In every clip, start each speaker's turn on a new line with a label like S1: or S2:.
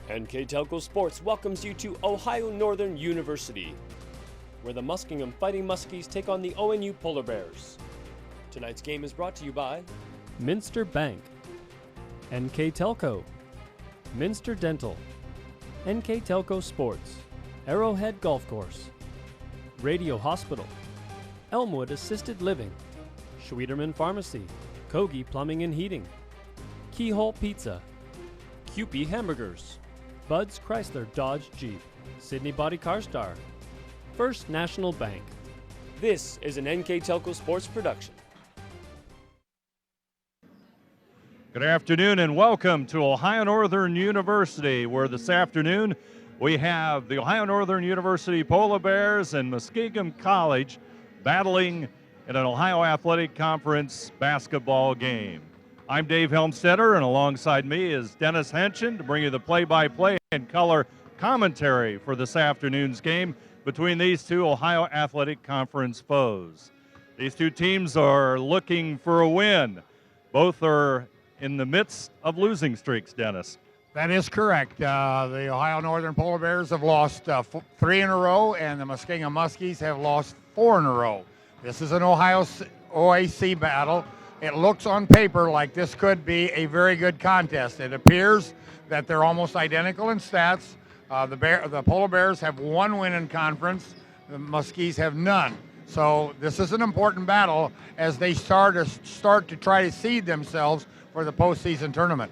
S1: NKTelco Sports welcomes you to Ohio Northern University, where the Muskingum Fighting Muskies take on the ONU Polar Bears. Tonight's game is brought to you by
S2: Minster Bank, NKTelco, Minster Dental, NKTelco Sports, Arrowhead Golf Course, Radio Hospital, Elmwood Assisted Living, Schwederman Pharmacy, Kogi Plumbing and Heating, Keyhole Pizza, QP Hamburgers, Bud's Chrysler Dodge Jeep, Sydney Body Car Star, First National Bank.
S1: This is an NKTelco Sports production.
S3: Good afternoon and welcome to Ohio Northern University, where this afternoon we have the Ohio Northern University Polar Bears and Muskingum College battling in an Ohio Athletic Conference basketball game. I'm Dave Helmstetter, and alongside me is Dennis Henshin to bring you the play-by-play and color commentary for this afternoon's game between these two Ohio Athletic Conference foes. These two teams are looking for a win. Both are in the midst of losing streaks, Dennis.
S4: That is correct. The Ohio Northern Polar Bears have lost 3 in a row, and the Muskingum Muskies have lost 4 in a row. This is an Ohio OAC battle. It looks on paper like this could be a very good contest. It appears that they're almost identical in stats. The Polar Bears have 1 win in conference. The Muskies have none. So this is an important battle as they start to try to seed themselves for the postseason tournament.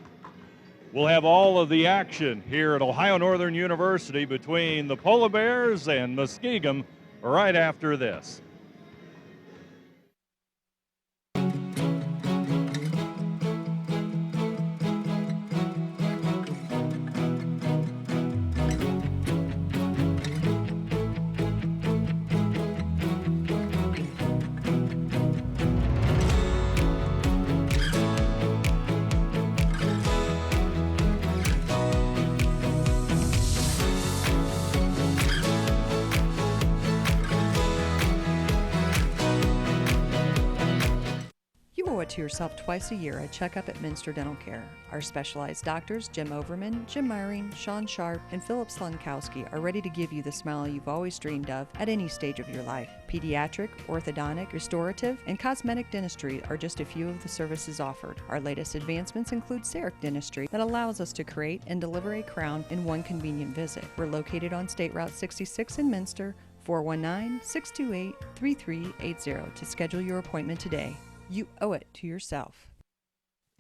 S3: We'll have all of the action here at Ohio Northern University between the Polar Bears and Muskingum right after this.
S5: To yourself twice a year a checkup at Minster Dental Care. Our specialized doctors, Jim Overman, Jim Myring, Sean Sharp, and Philip Slunkowski, are ready to give you the smile you've always dreamed of at any stage of your life. Pediatric, orthodontic, restorative, and cosmetic dentistry are just a few of the services offered. Our latest advancements include CEREC dentistry that allows us to create and deliver a crown in one convenient visit. We're located on State Route 66 in Minster, 419-628-3380 to schedule your appointment today. You owe it to yourself.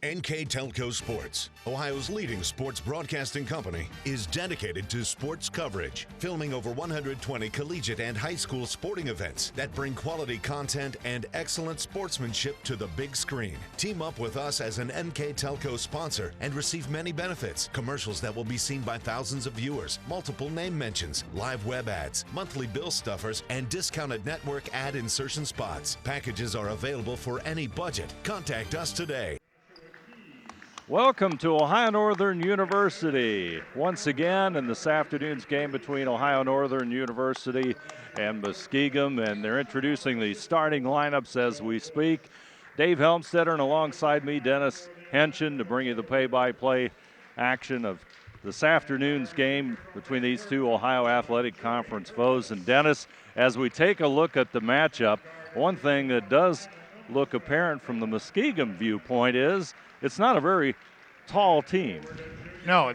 S6: NKTelco Sports, Ohio's leading sports broadcasting company, is dedicated to sports coverage, filming over 120 collegiate and high school sporting events that bring quality content and excellent sportsmanship to the big screen. Team up with us as an NKTelco sponsor and receive many benefits: commercials that will be seen by thousands of viewers, multiple name mentions, live web ads, monthly bill stuffers, and discounted network ad insertion spots. Packages are available for any budget. Contact us today.
S3: Welcome to Ohio Northern University. Once again in this afternoon's game between Ohio Northern University and Muskingum, and they're introducing the starting lineups as we speak. Dave Helmstetter, and alongside me, Dennis Henshin, to bring you the play-by-play action of this afternoon's game between these two Ohio Athletic Conference foes. And Dennis, as we take a look at the matchup, one thing that does look apparent from the Muskingum viewpoint is it's not a very tall team.
S4: No,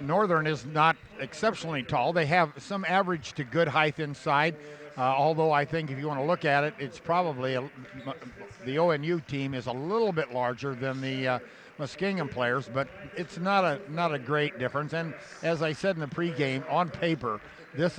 S4: Northern is not exceptionally tall. They have some average to good height inside, although I think if you want to look at it, it's probably the ONU team is a little bit larger than the Muskingum players, but it's not a great difference. And as I said in the pregame, on paper, this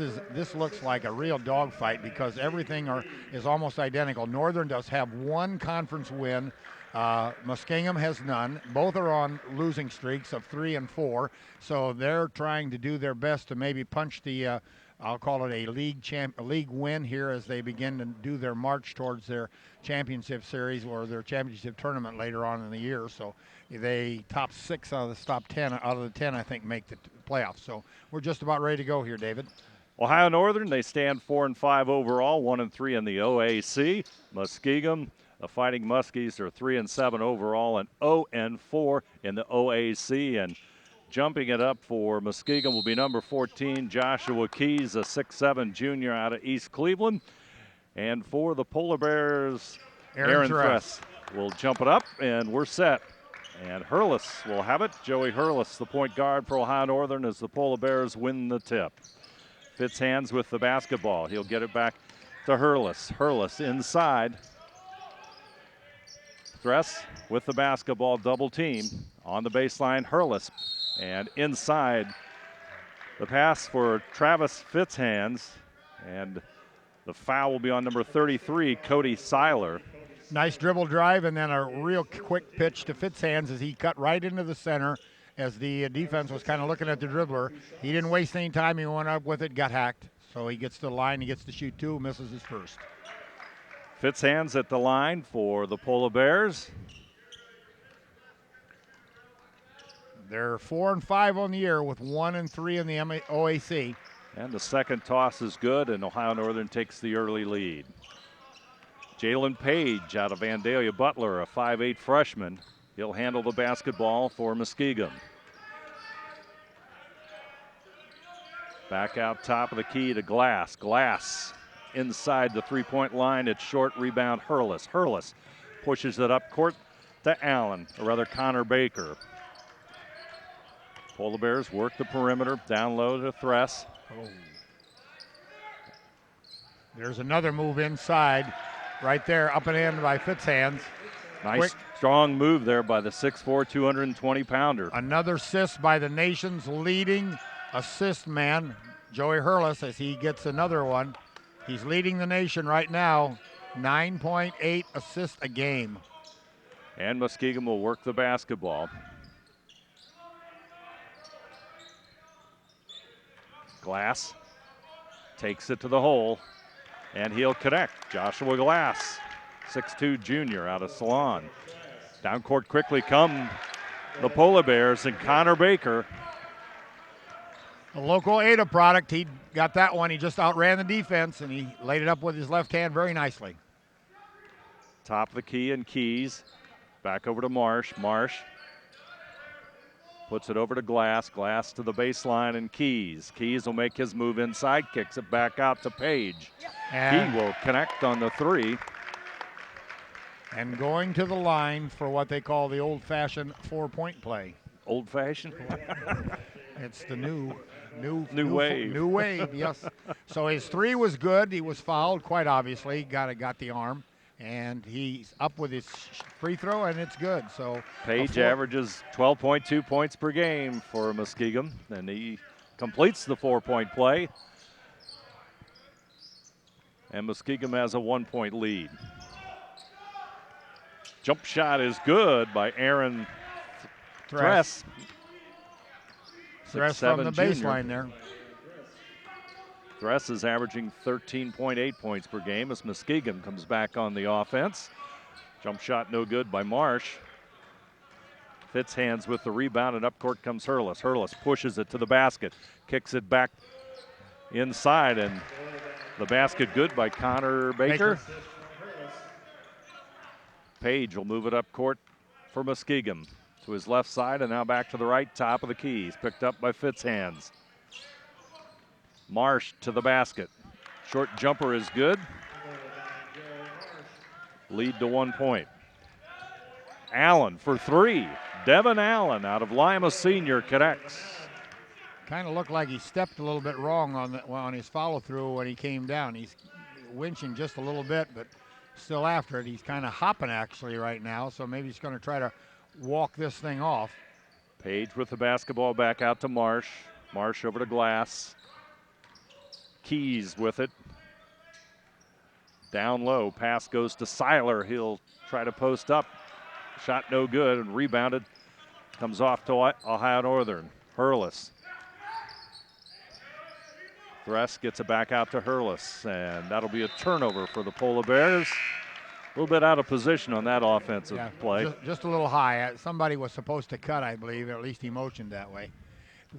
S4: looks like a real dogfight because everything is almost identical. Northern does have 1 conference win. Muskingum has none. Both are on losing streaks of 3 and 4, so they're trying to do their best to maybe punch the I'll call it a league win here as they begin to do their march towards their championship series or their championship tournament later on in the year. So they top 6 out of the top 10 out of the 10, I think, make the playoffs. So we're just about ready to go here, David.
S3: Ohio Northern, they stand 4-5 overall, 1-3 in the OAC. Muskingum, the Fighting Muskies, are 3-7 overall and 0-4 in the OAC. And Jumping it up for Muskingum will be number 14, Joshua Keys, a 6'7" junior out of East Cleveland. And for the Polar Bears, Aaron Thress will jump it up, and we're set. And Hurlis will have it. Joey Hurlis, the point guard for Ohio Northern, as the Polar Bears win the tip. Fitzhands with the basketball. He'll get it back to Hurlis. Hurlis inside. Thress with the basketball, double team on the baseline. Hurlis, and inside the pass for Travis Fitzhands, and the foul will be on number 33, Cody Seiler.
S4: Nice dribble drive, and then a real quick pitch to Fitzhands as he cut right into the center as the defense was kind of looking at the dribbler. He didn't waste any time. He went up with it, got hacked. So he gets to the line, he gets to shoot two, misses his first.
S3: Fitzhands at the line for the Polar Bears.
S4: They're 4 and 5 on the year with 1 and 3 in the OAC.
S3: And the second toss is good, and Ohio Northern takes the early lead. Jalen Page out of Vandalia Butler, a 5'8" freshman. He'll handle the basketball for Muskingum. Back out top of the key to Glass. Glass inside the three-point line. It's short rebound Hurlis. Hurlis pushes it up court to Allen, or rather Connor Baker. Polar Bears work the perimeter, down low to Thress.
S4: Oh. There's another move inside. Right there, up and in by Fitzhands.
S3: Nice, strong move there by the 6'4", 220-pounder.
S4: Another assist by the nation's leading assist man, Joey Hurlis, as he gets another one. He's leading the nation right now, 9.8 assists a game.
S3: And Muskingum will work the basketball. Glass takes it to the hole, and he'll connect. Joshua Glass, 6'2" junior out of Salon. Down court quickly come the Polar Bears, and Connor Baker.
S4: A local Ada product. He got that one. He just outran the defense, and he laid it up with his left hand very nicely.
S3: Top of the key and Keys. Back over to Marsh. Marsh puts it over to Glass. Glass to the baseline, and Keys. Keys will make his move inside, kicks it back out to Page.
S4: And
S3: he will connect on the three.
S4: And going to the line for what they call the old-fashioned four-point play.
S3: Old-fashioned?
S4: It's the new
S3: wave.
S4: New wave, yes. So his three was good. He was fouled, quite obviously. Got the arm. And he's up with his free throw, and it's good. So
S3: Page averages 12.2 points per game for Muskingum, and he completes the four-point play. And Muskingum has a 1-point lead. Jump shot is good by Aaron Thress.
S4: Thress from the baseline there.
S3: Thress is averaging 13.8 points per game as Muskingum comes back on the offense. Jump shot no good by Marsh. Fitzhands with the rebound, and up court comes Hurlis. Hurlis pushes it to the basket, kicks it back inside, and the basket good by Connor Baker. Page will move it up court for Muskingum to his left side, and now back to the right, top of the keys, picked up by Fitzhands. Marsh to the basket. Short jumper is good. Lead to 1 point. Allen for three. Devin Allen out of Lima Senior connects.
S4: Kind of looked like he stepped a little bit wrong on his follow-through when he came down. He's winching just a little bit, but still after it. He's kind of hopping actually right now, so maybe he's going to try to walk this thing off.
S3: Page with the basketball back out to Marsh. Marsh over to Glass. Keys with it. Down low, pass goes to Seiler. He'll try to post up. Shot no good, and rebounded. Comes off to Ohio Northern. Hurlis. Thress gets it back out to Hurlis, and that'll be a turnover for the Polar Bears. A little bit out of position on that offensive play.
S4: Just a little high. Somebody was supposed to cut, I believe, or at least he motioned that way.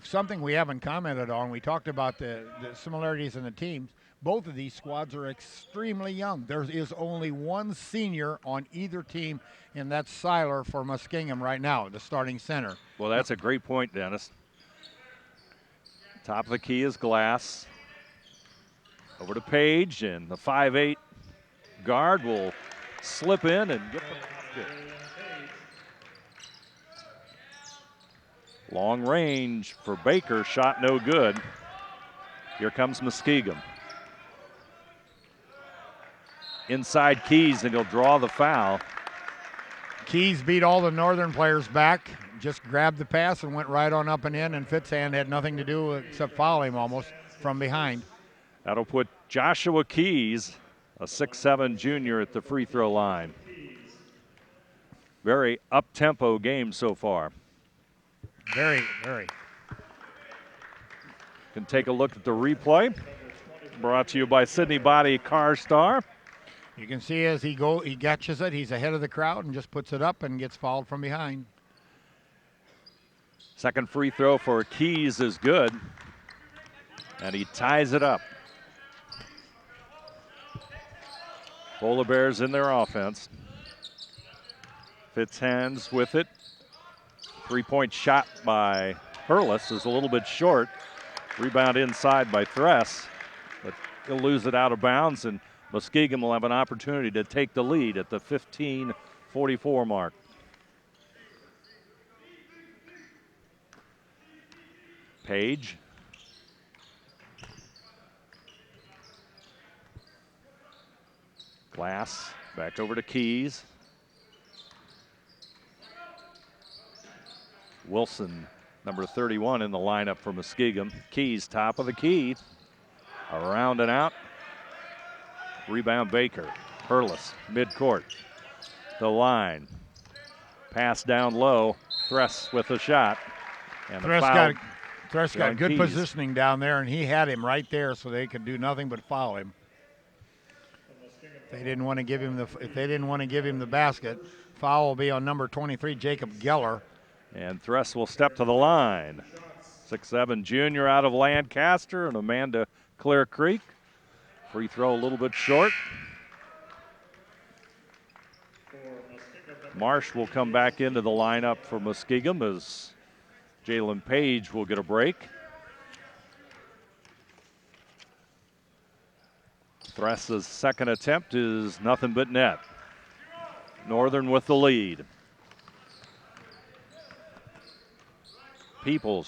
S4: Something we haven't commented on, we talked about the similarities in the teams. Both of these squads are extremely young. There is only one senior on either team, and that's Seiler for Muskingum right now, the starting center.
S3: Well, that's a great point, Dennis. Top of the key is Glass. Over to Page, and the 5'8" guard will slip in and get the basket. Long range for Baker, shot no good. Here comes Muskingum. Inside Keys, and he'll draw the foul.
S4: Keys beat all the Northern players back, just grabbed the pass and went right on up and in, and Fitzhand had nothing to do except foul him almost from behind.
S3: That'll put Joshua Keys, a 6'7" junior, at the free throw line. Very up-tempo game so far.
S4: Very, very.
S3: Can take a look at the replay. Brought to you by Sydney Body Car Star.
S4: You can see as he catches it, he's ahead of the crowd and just puts it up and gets fouled from behind.
S3: Second free throw for Keys is good, and he ties it up. Polar Bears in their offense. Fitzhands with it. Three-point shot by Hurlis is a little bit short. Rebound inside by Thress, but he'll lose it out of bounds, and Muskingum will have an opportunity to take the lead at the 15:44 mark. Page. Glass back over to Keys. Wilson, number 31, in the lineup for Muskingum. Keys, top of the key. Around and out. Rebound Baker. Hurlis, midcourt. The line. Pass down low. Thress with a shot. And
S4: Thress got good
S3: Keys.
S4: positioning down there, and he had him right there, so they could do nothing but foul him. If they didn't want to give him the basket, foul will be on number 23, Jacob Geller.
S3: And Thress will step to the line. 6'7" junior out of Lancaster, and Amanda Clear Creek. Free throw a little bit short. Marsh will come back into the lineup for Muskingum as Jalen Page will get a break. Thress's second attempt is nothing but net. Northern with the lead.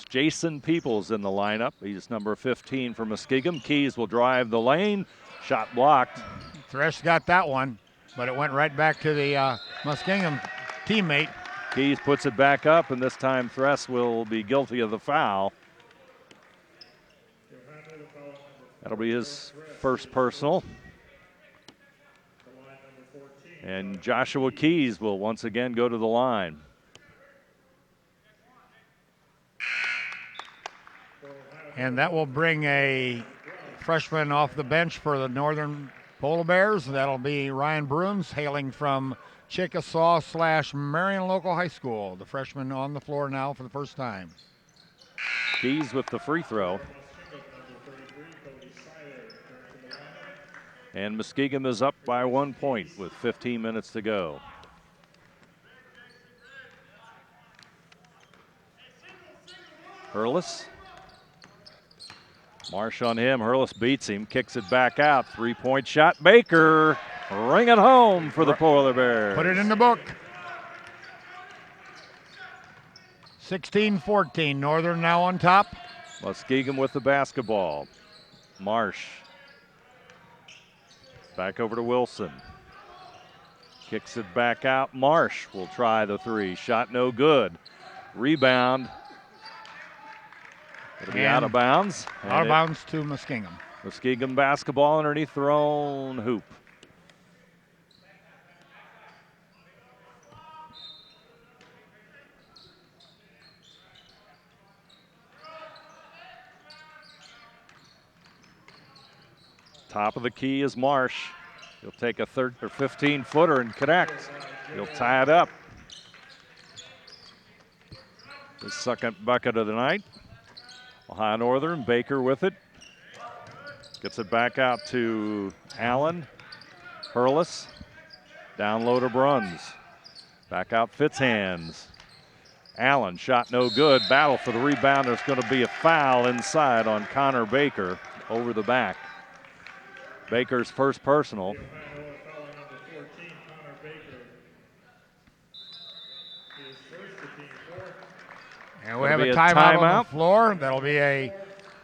S3: Jason Peoples in the lineup. He's number 15 for Muskingum. Keys will drive the lane. Shot blocked.
S4: Thresh got that one, but it went right back to the Muskingum teammate.
S3: Keys puts it back up, and this time Thress will be guilty of the foul. That'll be his first personal. And Joshua Keys will once again go to the line.
S4: And that will bring a freshman off the bench for the Northern Polar Bears. That'll be Ryan Brooms, hailing from Chickasaw/Marion Local High School. The freshman on the floor now for the first time.
S3: Keys with the free throw. And Muskingum is up by 1 point with 15 minutes to go. Hurlis. Marsh on him. Hurlis beats him, kicks it back out. 3-point shot. Baker, ring it home for the Polar Bears.
S4: Put it in the book. 16-14. Northern now on top.
S3: Muskingum with the basketball. Marsh. Back over to Wilson. Kicks it back out. Marsh will try the three. Shot no good. Rebound. It'll be out of bounds.
S4: Out of bounds to Muskingum.
S3: Muskingum basketball underneath their own hoop. Top of the key is Marsh. He'll take a 15-footer and connect. He'll tie it up. His second bucket of the night. Ohio Northern, Baker with it. Gets it back out to Allen. Hurlis. Down low to Bruns. Back out Fitzhands. Allen, shot no good. Battle for the rebound. There's going to be a foul inside on Connor Baker over the back. Baker's first personal.
S4: And we have a timeout on the floor. That'll be a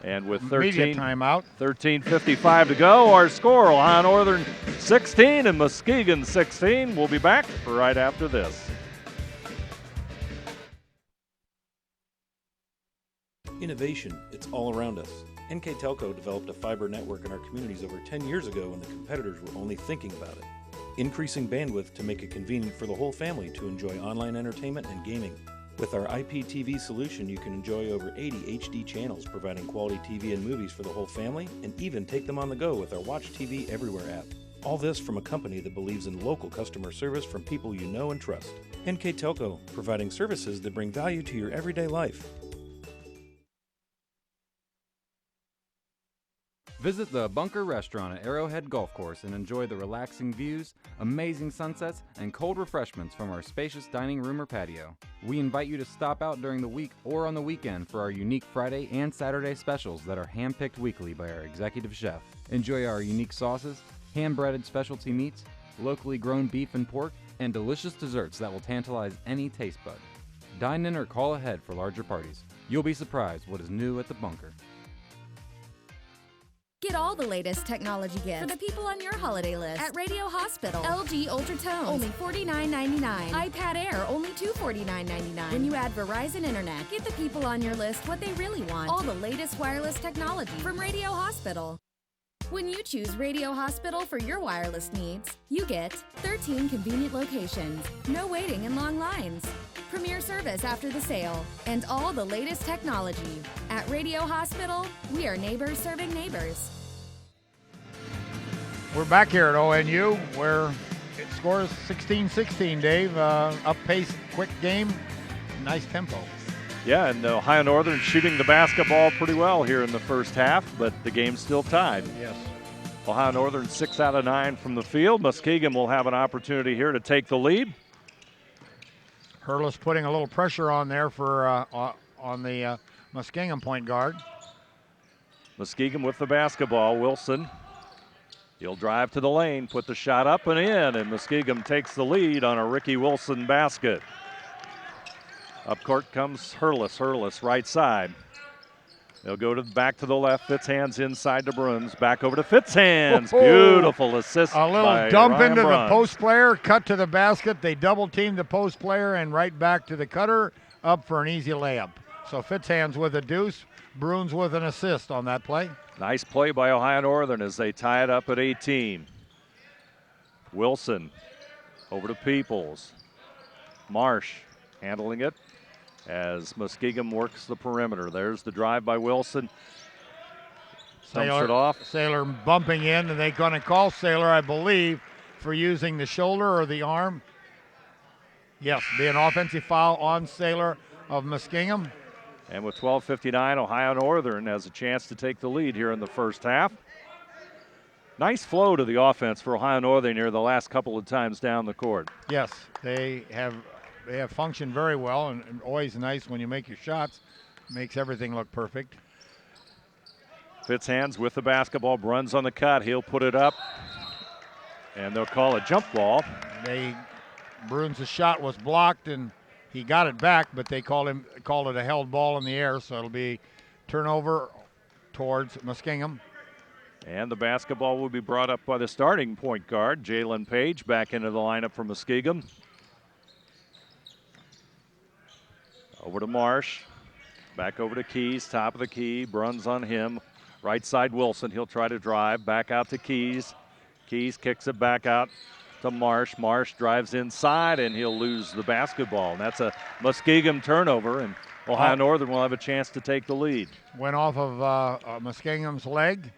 S3: and with
S4: immediate timeout.
S3: 13:55 to go, our score, Ohio Northern 16 and Muskingum 16. We'll be back right after this.
S7: Innovation, it's all around us. NKTelco developed a fiber network in our communities over 10 years ago when the competitors were only thinking about it. Increasing bandwidth to make it convenient for the whole family to enjoy online entertainment and gaming. With our IPTV solution, you can enjoy over 80 HD channels, providing quality TV and movies for the whole family, and even take them on the go with our Watch TV Everywhere app. All this from a company that believes in local customer service from people you know and trust. NKTelco, providing services that bring value to your everyday life.
S8: Visit the Bunker Restaurant at Arrowhead Golf Course and enjoy the relaxing views, amazing sunsets, and cold refreshments from our spacious dining room or patio. We invite you to stop out during the week or on the weekend for our unique Friday and Saturday specials that are hand-picked weekly by our executive chef. Enjoy our unique sauces, hand-breaded specialty meats, locally grown beef and pork, and delicious desserts that will tantalize any taste bud. Dine in or call ahead for larger parties. You'll be surprised what is new at the Bunker.
S9: Get all the latest technology gifts for the people on your holiday list at Radio Hospital. LG Ultratones, only $49.99. iPad Air, only $249.99. When you add Verizon Internet, get the people on your list what they really want. All the latest wireless technology from Radio Hospital. When you choose Radio Hospital for your wireless needs, you get 13 convenient locations, no waiting in long lines, premier service after the sale, and all the latest technology. At Radio Hospital, we are neighbors serving neighbors.
S4: We're back here at ONU where it scores 16-16, Dave. Up-paced, quick game, nice tempo.
S3: Yeah, and Ohio Northern shooting the basketball pretty well here in the first half, but the game's still tied.
S4: Yes.
S3: Ohio Northern 6 out of 9 from the field. Muskingum will have an opportunity here to take the lead.
S4: Hurlis putting a little pressure on there for on the Muskingum point guard.
S3: Muskingum with the basketball. Wilson, he'll drive to the lane, put the shot up and in, and Muskingum takes the lead on a Ricky Wilson basket. Up court comes Hurlis right side. They'll go back to the left. Fitzhands inside to Bruns. Back over to Fitzhands. Beautiful assist.
S4: A little
S3: by
S4: dump
S3: Ryan
S4: into
S3: Bruns.
S4: the post player, cut to the basket. They double team the post player and right back to the cutter, up for an easy layup. So Fitzhands with a deuce, Bruns with an assist on that play.
S3: Nice play by Ohio Northern as they tie it up at 18. Wilson over to Peoples. Marsh handling it as Muskingum works the perimeter. There's the drive by Wilson. Dumps it off.
S4: Saylor bumping in, and they're going to call Saylor, I believe, for using the shoulder or the arm. Yes, be an offensive foul on Saylor of Muskingum.
S3: And with 12:59, Ohio Northern has a chance to take the lead here in the first half. Nice flow to the offense for Ohio Northern here the last couple of times down the court.
S4: Yes, they have functioned very well, and always nice when you make your shots. Makes everything look perfect.
S3: Fitzhands with the basketball, Bruns on the cut. He'll put it up, and they'll call a jump ball.
S4: Bruns' shot was blocked, and he got it back, but they called it a held ball in the air, so it'll be turnover towards Muskingum.
S3: And the basketball will be brought up by the starting point guard, Jalen Page, back into the lineup for Muskingum. Over to Marsh, back over to Keys, top of the key, Bruns on him. Right side Wilson, he'll try to drive, back out to Keys. Keys kicks it back out to Marsh. Marsh drives inside, and he'll lose the basketball. And that's a Muskingum turnover, and Ohio Northern will have a chance to take the lead.
S4: Went off of Muskingum's leg,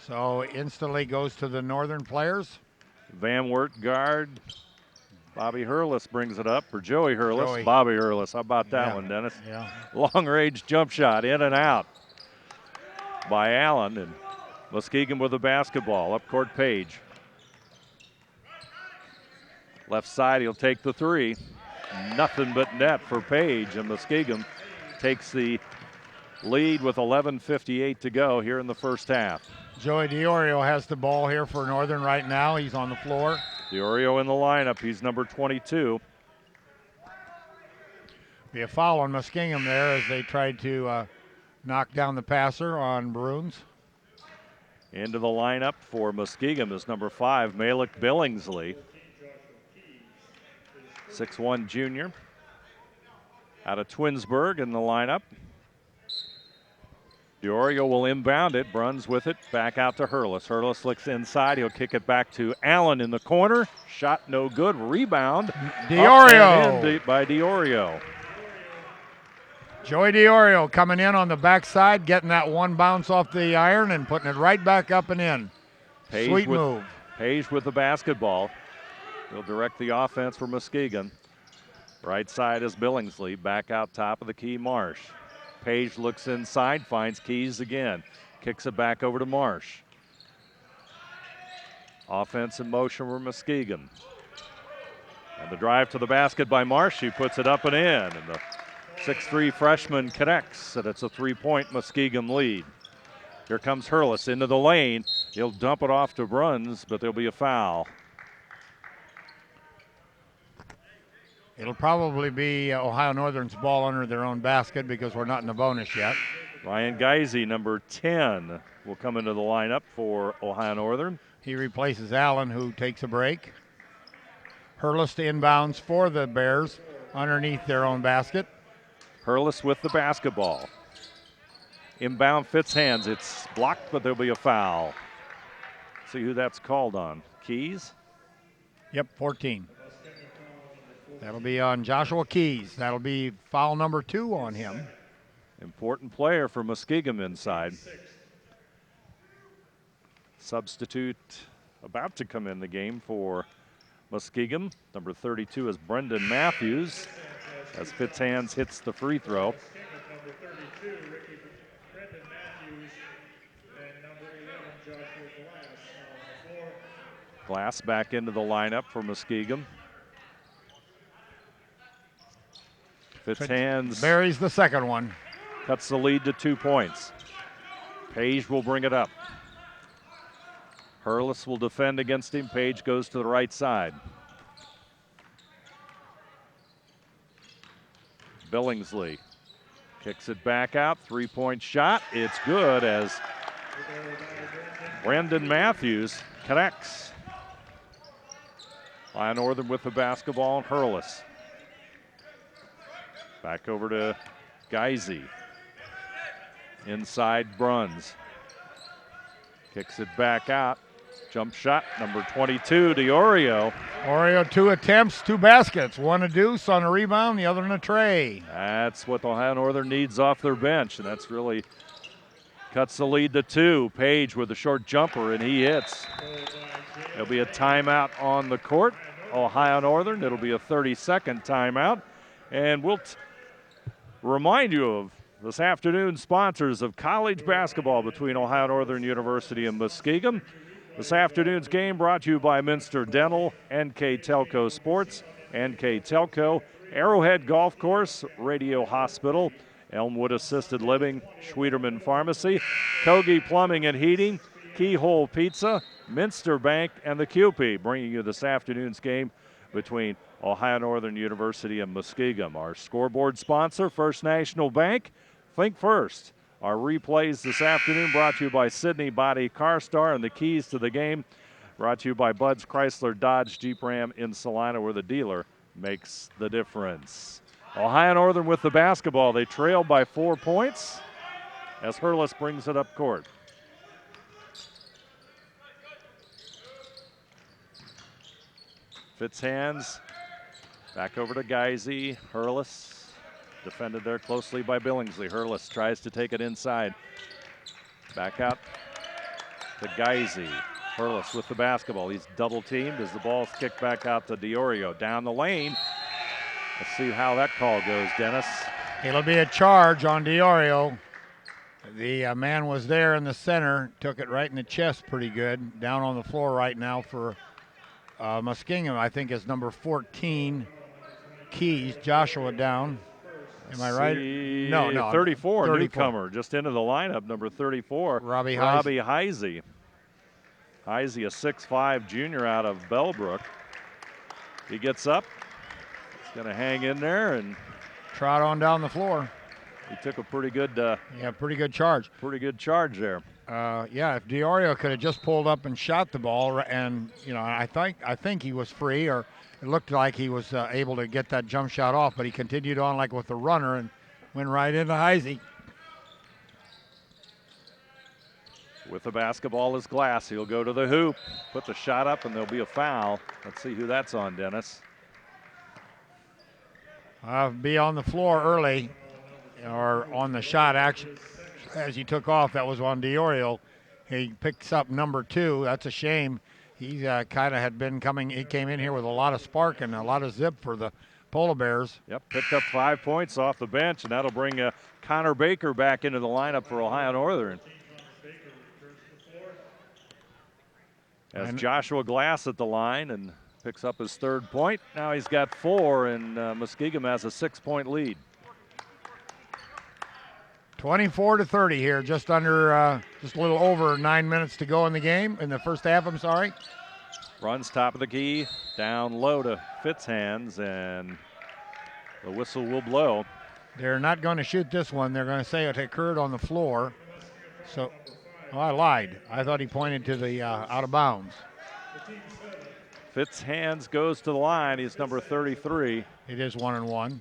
S4: so instantly goes to the Northern players.
S3: Van Wert guard. Bobby Hurlis brings it up for Joey Hurlis.
S4: Joey.
S3: Bobby Hurlis, how about that one, Dennis?
S4: Yeah.
S3: Long-range jump shot, in and out by Allen, and Muskingum with the basketball. Up court Page. Left side, he'll take the three. nothing but net for Page, and Muskingum takes the lead with 11:58 to go here in the first half.
S4: Joey DiOrio has the ball here for Northern right now. He's on the floor.
S3: DiOrio in the lineup. He's number 22.
S4: Be a foul on Muskingum there as they tried to knock down the passer on Bruins.
S3: Into the lineup for Muskingum is number 5, Malik Billingsley. 6'1" junior. Out of Twinsburg in the lineup. DiOrio will inbound it. Bruns with it. Back out to Hurlis. Hurlis looks inside. He'll kick it back to Allen in the corner. Shot no good. Rebound.
S4: DiOrio.
S3: By DiOrio.
S4: Joey DiOrio coming in on the backside, getting that one bounce off the iron and putting it right back up and in. Sweet move.
S3: Page with the basketball. He'll direct the offense for Muskingum. Right side is Billingsley. Back out top of the key, Marsh. Page looks inside, finds Keys again. Kicks it back over to Marsh. Offense in motion for Muskingum. And the drive to the basket by Marsh. He puts it up and in. And the 6'3" freshman connects, and it's a 3-point Muskingum lead. Here comes Hurlis into the lane. He'll dump it off to Bruns, but there'll be a foul.
S4: It'll probably be Ohio Northern's ball under their own basket because we're not in the bonus yet.
S3: Ryan Geisey, number 10, will come into the lineup for Ohio Northern.
S4: He replaces Allen, who takes a break. Hurlis to inbounds for the Bears underneath their own basket.
S3: Hurlis with the basketball. Inbound Fitz hands. It's blocked, but there'll be a foul. See who that's called on. Keys?
S4: Yep, 14. That'll be on Joshua Keys. That'll be foul number 2 on him.
S3: Important player for Muskingum inside. Substitute about to come in the game for Muskingum. Number 32 is Brendan Matthews as Fitzhands hits the free throw. Glass back into the lineup for Muskingum. Fitzhands
S4: buries the second one.
S3: Cuts the lead to 2 points. Page will bring it up. Hurlis will defend against him. Page goes to the right side. Billingsley kicks it back out. 3-point shot. It's good as Brendan Matthews connects. Ohio Northern with the basketball and Hurlis. Back over to Geisey. Inside Bruns. Kicks it back out. Jump shot, number 22, DiOrio.
S4: DiOrio, 2 attempts, 2 baskets. One a deuce on a rebound, the other in a tray.
S3: That's what Ohio Northern needs off their bench, and that's really cuts the lead to 2. Page with a short jumper, and he hits. There'll be a timeout on the court. Ohio Northern, it'll be a 30-second timeout. And we'll remind you of this afternoon's sponsors of college basketball between Ohio Northern University and Muskingum. This afternoon's game brought to you by Minster Dental, NKTelco Sports, NKTelco, Arrowhead Golf Course, Radio Hospital, Elmwood Assisted Living, Schwederman Pharmacy, Kogi Plumbing and Heating, Keyhole Pizza, Minster Bank, and the QP, bringing you this afternoon's game between Ohio Northern University and Muskingum. Our scoreboard sponsor, First National Bank. Think first. Our replays this afternoon brought to you by Sydney Body Car Star, and the keys to the game brought to you by Bud's Chrysler Dodge Jeep Ram in Salina, where the dealer makes the difference. Ohio Northern with the basketball. They trail by 4 points as Hurlis brings it up court. Fitzhands back over to Geisey. Hurlis defended there closely by Billingsley. Hurlis tries to take it inside. Back out to Geisey. Hurlis with the basketball. He's double teamed as the ball's kicked back out to DiOrio. Down the lane. Let's see how that call goes, Dennis.
S4: It'll be a charge on DiOrio. The man was there in the center, took it right in the chest pretty good. Down on the floor right now for Muskingum, I think, is number 14, Keys, Joshua down. Am I right? No.
S3: 34, newcomer, just into the lineup, number 34,
S4: Robbie
S3: Heisey. Heisey, a 6'5 junior out of Bellbrook. He gets up. He's going to hang in there and
S4: trot on down the floor.
S3: He took a pretty good
S4: pretty good charge.
S3: Pretty good charge there.
S4: If DiOrio could have just pulled up and shot the ball, and I think he was free, or it looked like he was able to get that jump shot off, but he continued on like with the runner and went right into Heisey.
S3: With the basketball is Glass. He'll go to the hoop, put the shot up, and there'll be a foul. Let's see who that's on, Dennis.
S4: Be on the floor early, or on the shot action as he took off. That was on DiOrio. He picks up number 2. That's a shame. He kind of had been coming. He came in here with a lot of spark and a lot of zip for the Polar Bears.
S3: Yep, picked up 5 points off the bench, and that'll bring Connor Baker back into the lineup for Ohio Northern. As Joshua Glass at the line and picks up his 3rd point. Now he's got 4, and Muskingum has a 6-point lead.
S4: 24-30 here, just a little over 9 minutes to go in the game, in the first half, I'm sorry.
S3: Runs top of the key, down low to Fitzhands, and the whistle will blow.
S4: They're not going to shoot this one. They're going to say it occurred on the floor. So, I lied. I thought he pointed to the out of bounds.
S3: Fitzhands goes to the line. He's number 33.
S4: It is 1-1.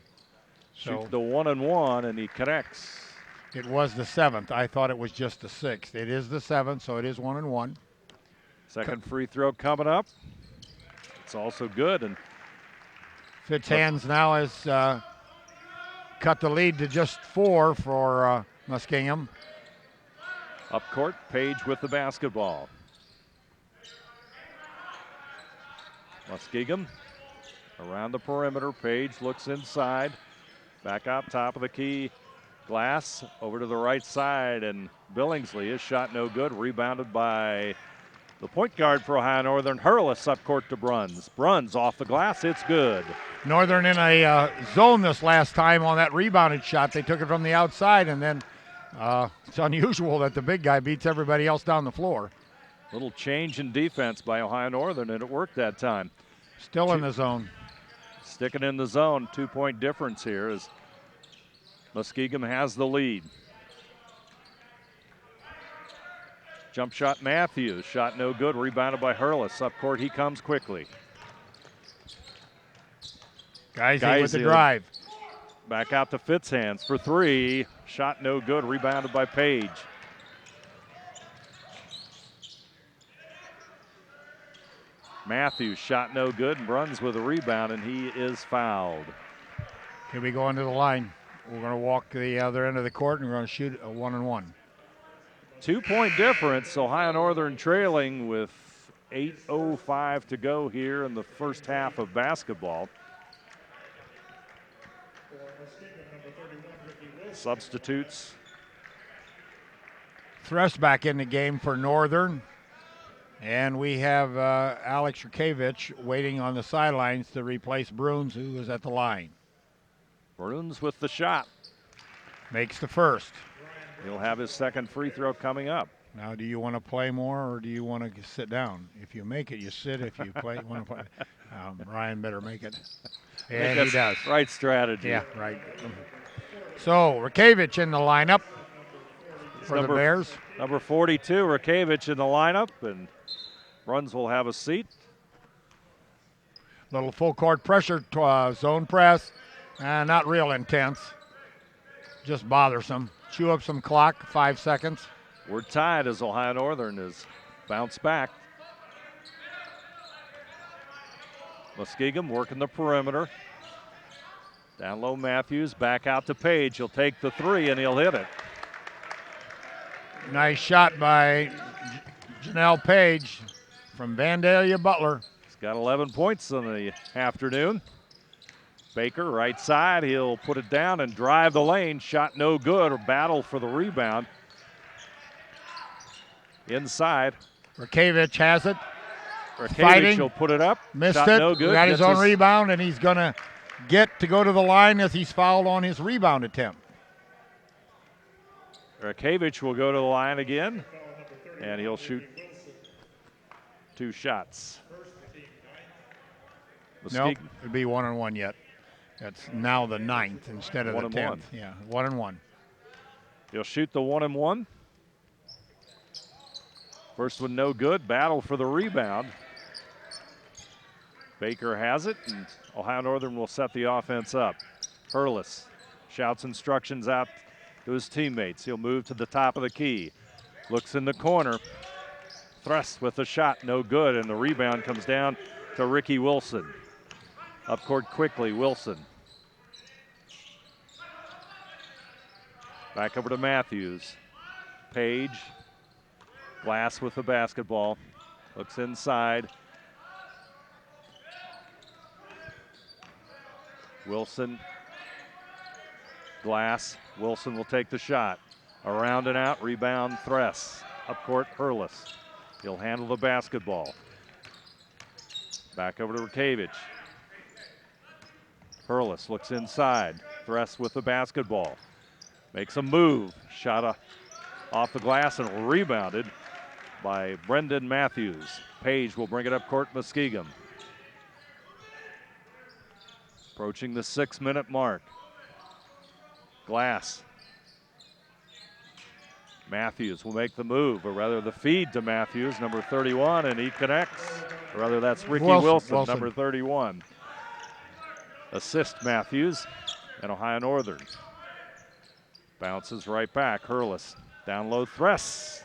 S3: Shoots the 1-1, and he connects.
S4: It was the 7th. I thought it was just the 6th. It is the 7th, so it is 1-1.
S3: Second free throw coming up. It's also good. And
S4: Fitzhands now has cut the lead to just 4 for Muskingum.
S3: Up court, Page with the basketball. Muskingum around the perimeter. Page looks inside. Back out top of the key. Glass over to the right side, and Billingsley, his shot no good. Rebounded by the point guard for Ohio Northern. Hurlis up court to Bruns. Bruns off the glass, it's good.
S4: Northern in a zone this last time on that rebounded shot. They took it from the outside, and then it's unusual that the big guy beats everybody else down the floor.
S3: Little change in defense by Ohio Northern, and it worked that time.
S4: Still in the zone.
S3: Sticking in the zone, 2-point difference here as Muskingum has the lead. Jump shot Matthews, shot no good, rebounded by Hurlis. Up court he comes quickly.
S4: Geisy with the drive.
S3: Back out to Fitzhands for 3. Shot no good, rebounded by Page. Matthews shot no good, and Bruns with a rebound, and he is fouled.
S4: Here we go into the line. We're going to walk to the other end of the court, and we're going to shoot a 1-1.
S3: 2-point difference. Ohio Northern trailing with 8:05 to go here in the first half of basketball. Substitutes.
S4: Thrust back in the game for Northern. And we have Alex Rukavich waiting on the sidelines to replace Bruns, who is at the line.
S3: Bruns with the shot.
S4: Makes the first.
S3: He'll have his second free throw coming up.
S4: Now, do you want to play more, or do you want to sit down? If you make it, you sit. If you play, you want to play. Ryan better make it. And he does.
S3: Right strategy.
S4: Yeah, right. So, Rukavich in the lineup for the Bears.
S3: Number 42, Rukavich in the lineup, and Bruns will have a seat.
S4: Little full court pressure, zone press. Not real intense, just bothersome. Chew up some clock, 5 seconds.
S3: We're tied as Ohio Northern has bounced back. Muskingum working the perimeter. Down low Matthews, back out to Page. He'll take the 3 and he'll hit it.
S4: Nice shot by Janelle Page from Vandalia Butler.
S3: He's got 11 points in the afternoon. Baker, right side, he'll put it down and drive the lane. Shot no good, or battle for the rebound. Inside.
S4: Rukavich has it.
S3: Rukavich will put it up.
S4: Missed
S3: Shot
S4: it.
S3: no good.
S4: Got his own rebound, and he's going to get to go to the line as he's fouled on his rebound attempt.
S3: Rakavich will go to the line again, and he'll shoot 2 shots.
S4: Nope, it'd be 1-1 yet. That's now the 9th instead of the 10th. Yeah, 1-1.
S3: He'll shoot the 1-1. First one no good. Battle for the rebound. Baker has it, and Ohio Northern will set the offense up. Hurlis shouts instructions out to his teammates. He'll move to the top of the key. Looks in the corner. Thrust with the shot, no good, and the rebound comes down to Ricky Wilson. Up court quickly, Wilson. Back over to Matthews. Page. Glass with the basketball. Looks inside. Wilson. Glass. Wilson will take the shot. Around and out, rebound, Thress. Up court, Hurlis. He'll handle the basketball. Back over to Rakavich. Hurlis looks inside. Thress with the basketball. Makes a move. Shot off the glass and rebounded by Brendan Matthews. Page will bring it up court, Muskingum. Approaching the 6-minute mark. Glass. Matthews will make the move, or rather the feed to Matthews, number 31, and he connects. Or rather, that's Ricky Wilson, number 31. Assist Matthews and Ohio Northern. Bounces right back. Hurlis. Down low, Thress.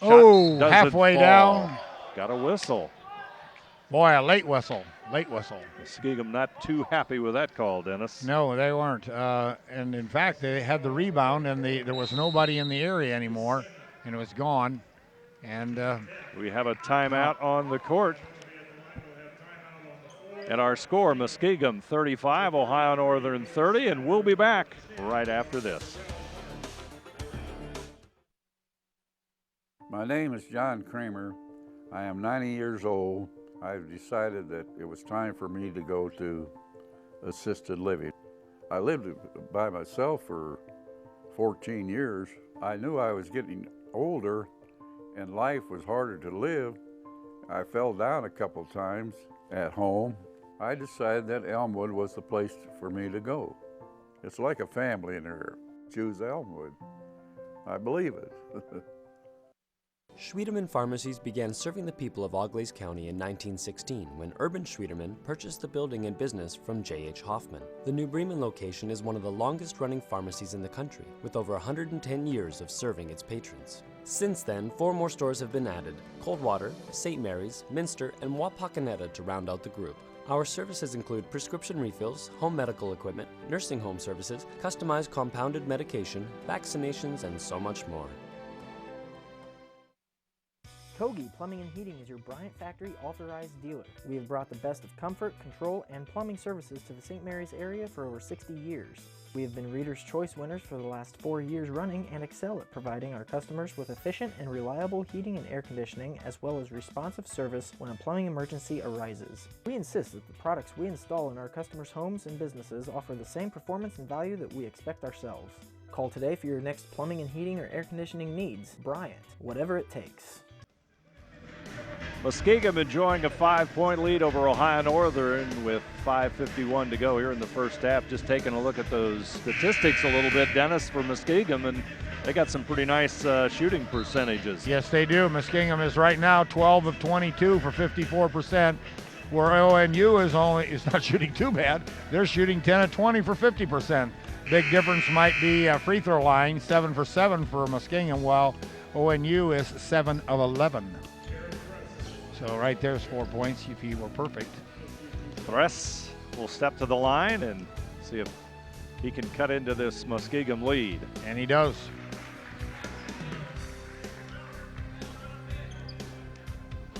S4: Oh, halfway down.
S3: Got a whistle.
S4: Boy, a late whistle. Late whistle.
S3: Muskingum not too happy with that call, Dennis.
S4: No, they weren't. And in fact, they had the rebound, and there was nobody in the area anymore, and it was gone. And
S3: we have a timeout on the court. And our score, Muskingum 35, Ohio Northern 30, and we'll be back right after this.
S10: My name is John Kramer. I am 90 years old. I've decided that it was time for me to go to assisted living. I lived by myself for 14 years. I knew I was getting older and life was harder to live. I fell down a couple times at home. I decided that Elmwood was the place for me to go. It's like a family in there. Choose Elmwood. I believe it.
S2: Schwiedemann Pharmacies began serving the people of Auglaize County in 1916 when Urban Schwiedemann purchased the building and business from J.H. Hoffman. The New Bremen location is one of the longest-running pharmacies in the country, with over 110 years of serving its patrons. Since then, 4 more stores have been added: Coldwater, St. Mary's, Minster, and Wapakoneta to round out the group. Our services include prescription refills, home medical equipment, nursing home services, customized compounded medication, vaccinations, and so much more.
S11: Kogi Plumbing and Heating is your Bryant Factory authorized dealer. We have brought the best of comfort, control, and plumbing services to the St. Mary's area for over 60 years. We have been Reader's Choice winners for the last 4 years running and excel at providing our customers with efficient and reliable heating and air conditioning, as well as responsive service when a plumbing emergency arises. We insist that the products we install in our customers' homes and businesses offer the same performance and value that we expect ourselves. Call today for your next plumbing and heating or air conditioning needs. Bryant, whatever it takes.
S3: Muskingum enjoying a 5-point lead over Ohio Northern with 5:51 to go here in the first half. Just taking a look at those statistics a little bit, Dennis, for Muskingum, and they got some pretty nice shooting percentages.
S4: Yes, they do. Muskingum is right now 12 of 22 for 54%, where ONU is not shooting too bad. They're shooting 10 of 20 for 50%. Big difference might be free throw line, 7 for 7 for Muskingum, while ONU is 7 of 11. So right there's 4 points if he were perfect.
S3: Thress will step to the line and see if he can cut into this Muskingum lead.
S4: And he does.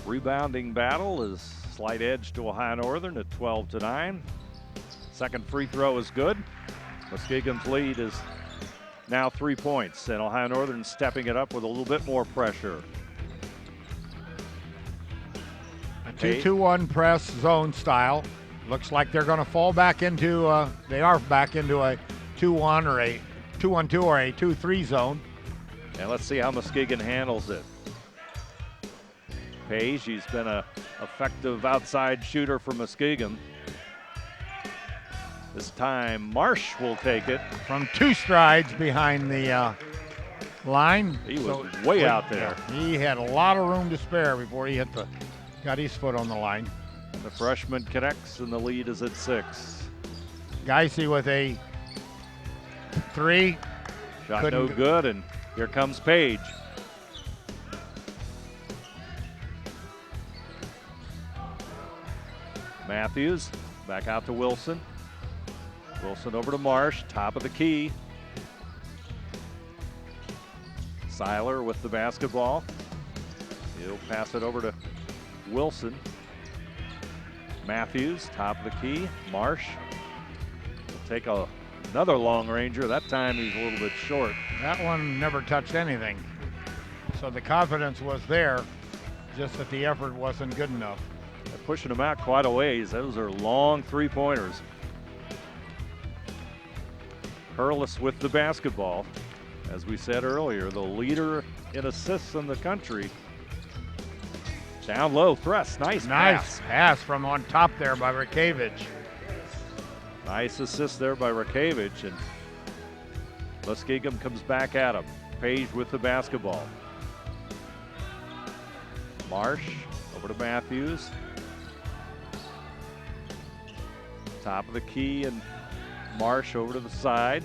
S3: Rebounding battle is slight edge to Ohio Northern at 12-9. Second free throw is good. Muskingum's lead is now 3 points, and Ohio Northern stepping it up with a little bit more pressure.
S4: 2-2-1 press zone style. Looks like they're going to fall back into, they are back into a 2-1 or a 2-1-2 or a 2-3 zone.
S3: And let's see how Muskingum handles it. Page, he's been an effective outside shooter for Muskingum. This time, Marsh will take it.
S4: From 2 strides behind the line.
S3: He was way out there.
S4: He had a lot of room to spare before he got his foot on the line.
S3: The freshman connects, and the lead is at 6.
S4: Geisey with a 3.
S3: Shot no good, and here comes Page. Matthews back out to Wilson. Wilson over to Marsh, top of the key. Seiler with the basketball. He'll pass it over to Wilson. Matthews, top of the key. Marsh will take another long ranger. That time he's a little bit short.
S4: That one never touched anything. So the confidence was there, just that the effort wasn't good enough.
S3: They're pushing him out quite a ways. Those are long 3-pointers. Hurlis with the basketball. As we said earlier, the leader in assists in the country. Down low, thrust, nice
S4: pass from on top there by Rakevich.
S3: Nice assist there by Rakevich, and Muskingum comes back at him. Page with the basketball. Marsh over to Matthews. Top of the key, and Marsh over to the side.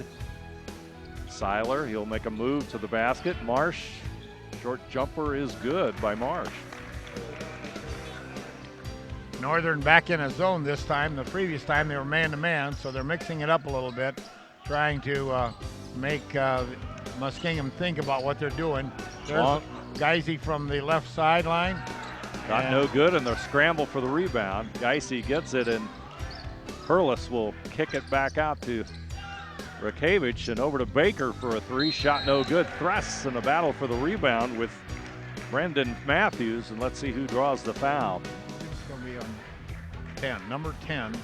S3: Seiler, he'll make a move to the basket. Marsh, short jumper is good by Marsh.
S4: Northern back in a zone this time. The previous time they were man-to-man, so they're mixing it up a little bit, trying to make Muskingum think about what they're doing. There's Geisey from the left sideline.
S3: Got no good, and the scramble for the rebound. Geisey gets it, and Hurlis will kick it back out to Rakevich, and over to Baker for a 3. Shot no good. Thrusts in the battle for the rebound with Brendan Matthews, and let's see who draws the foul.
S4: It's going to be on 10, number 10,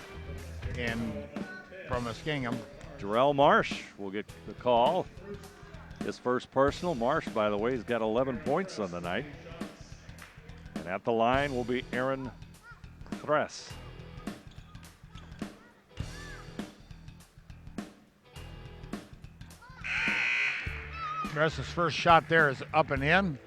S4: and from Muskingum.
S3: Jarrell Marsh will get the call. His first personal. Marsh, by the way, has got 11 points on the night. And at the line will be Aaron Thress.
S4: Thress's first shot there is up and in.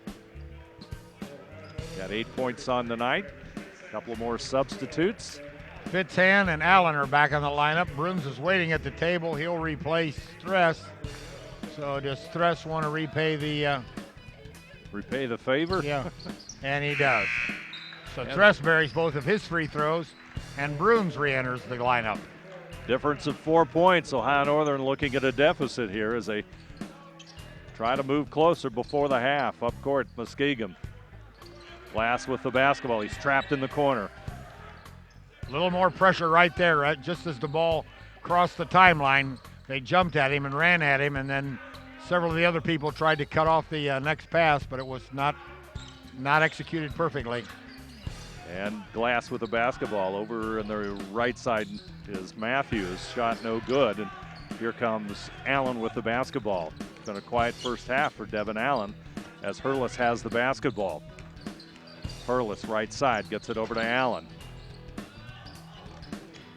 S3: Got 8 points on the night. A couple more substitutes.
S4: Fitzhand and Allen are back on the lineup. Brooms is waiting at the table. He'll replace Thress. So does Thress want to repay the
S3: favor?
S4: Yeah, and he does. So Thress buries both of his free throws, and Brooms re-enters the lineup.
S3: Difference of 4 points. Ohio Northern looking at a deficit here as they try to move closer before the half. Up court, Muskingum. Glass with the basketball. He's trapped in the corner.
S4: A little more pressure right there, right? Just as the ball crossed the timeline, they jumped at him and ran at him, and then several of the other people tried to cut off the next pass, but it was not executed perfectly.
S3: And Glass with the basketball. Over on the right side is Matthews. Shot no good. And here comes Allen with the basketball. It's been a quiet first half for Devin Allen as Hurlis has the basketball. Hurlis right side gets it over to Allen.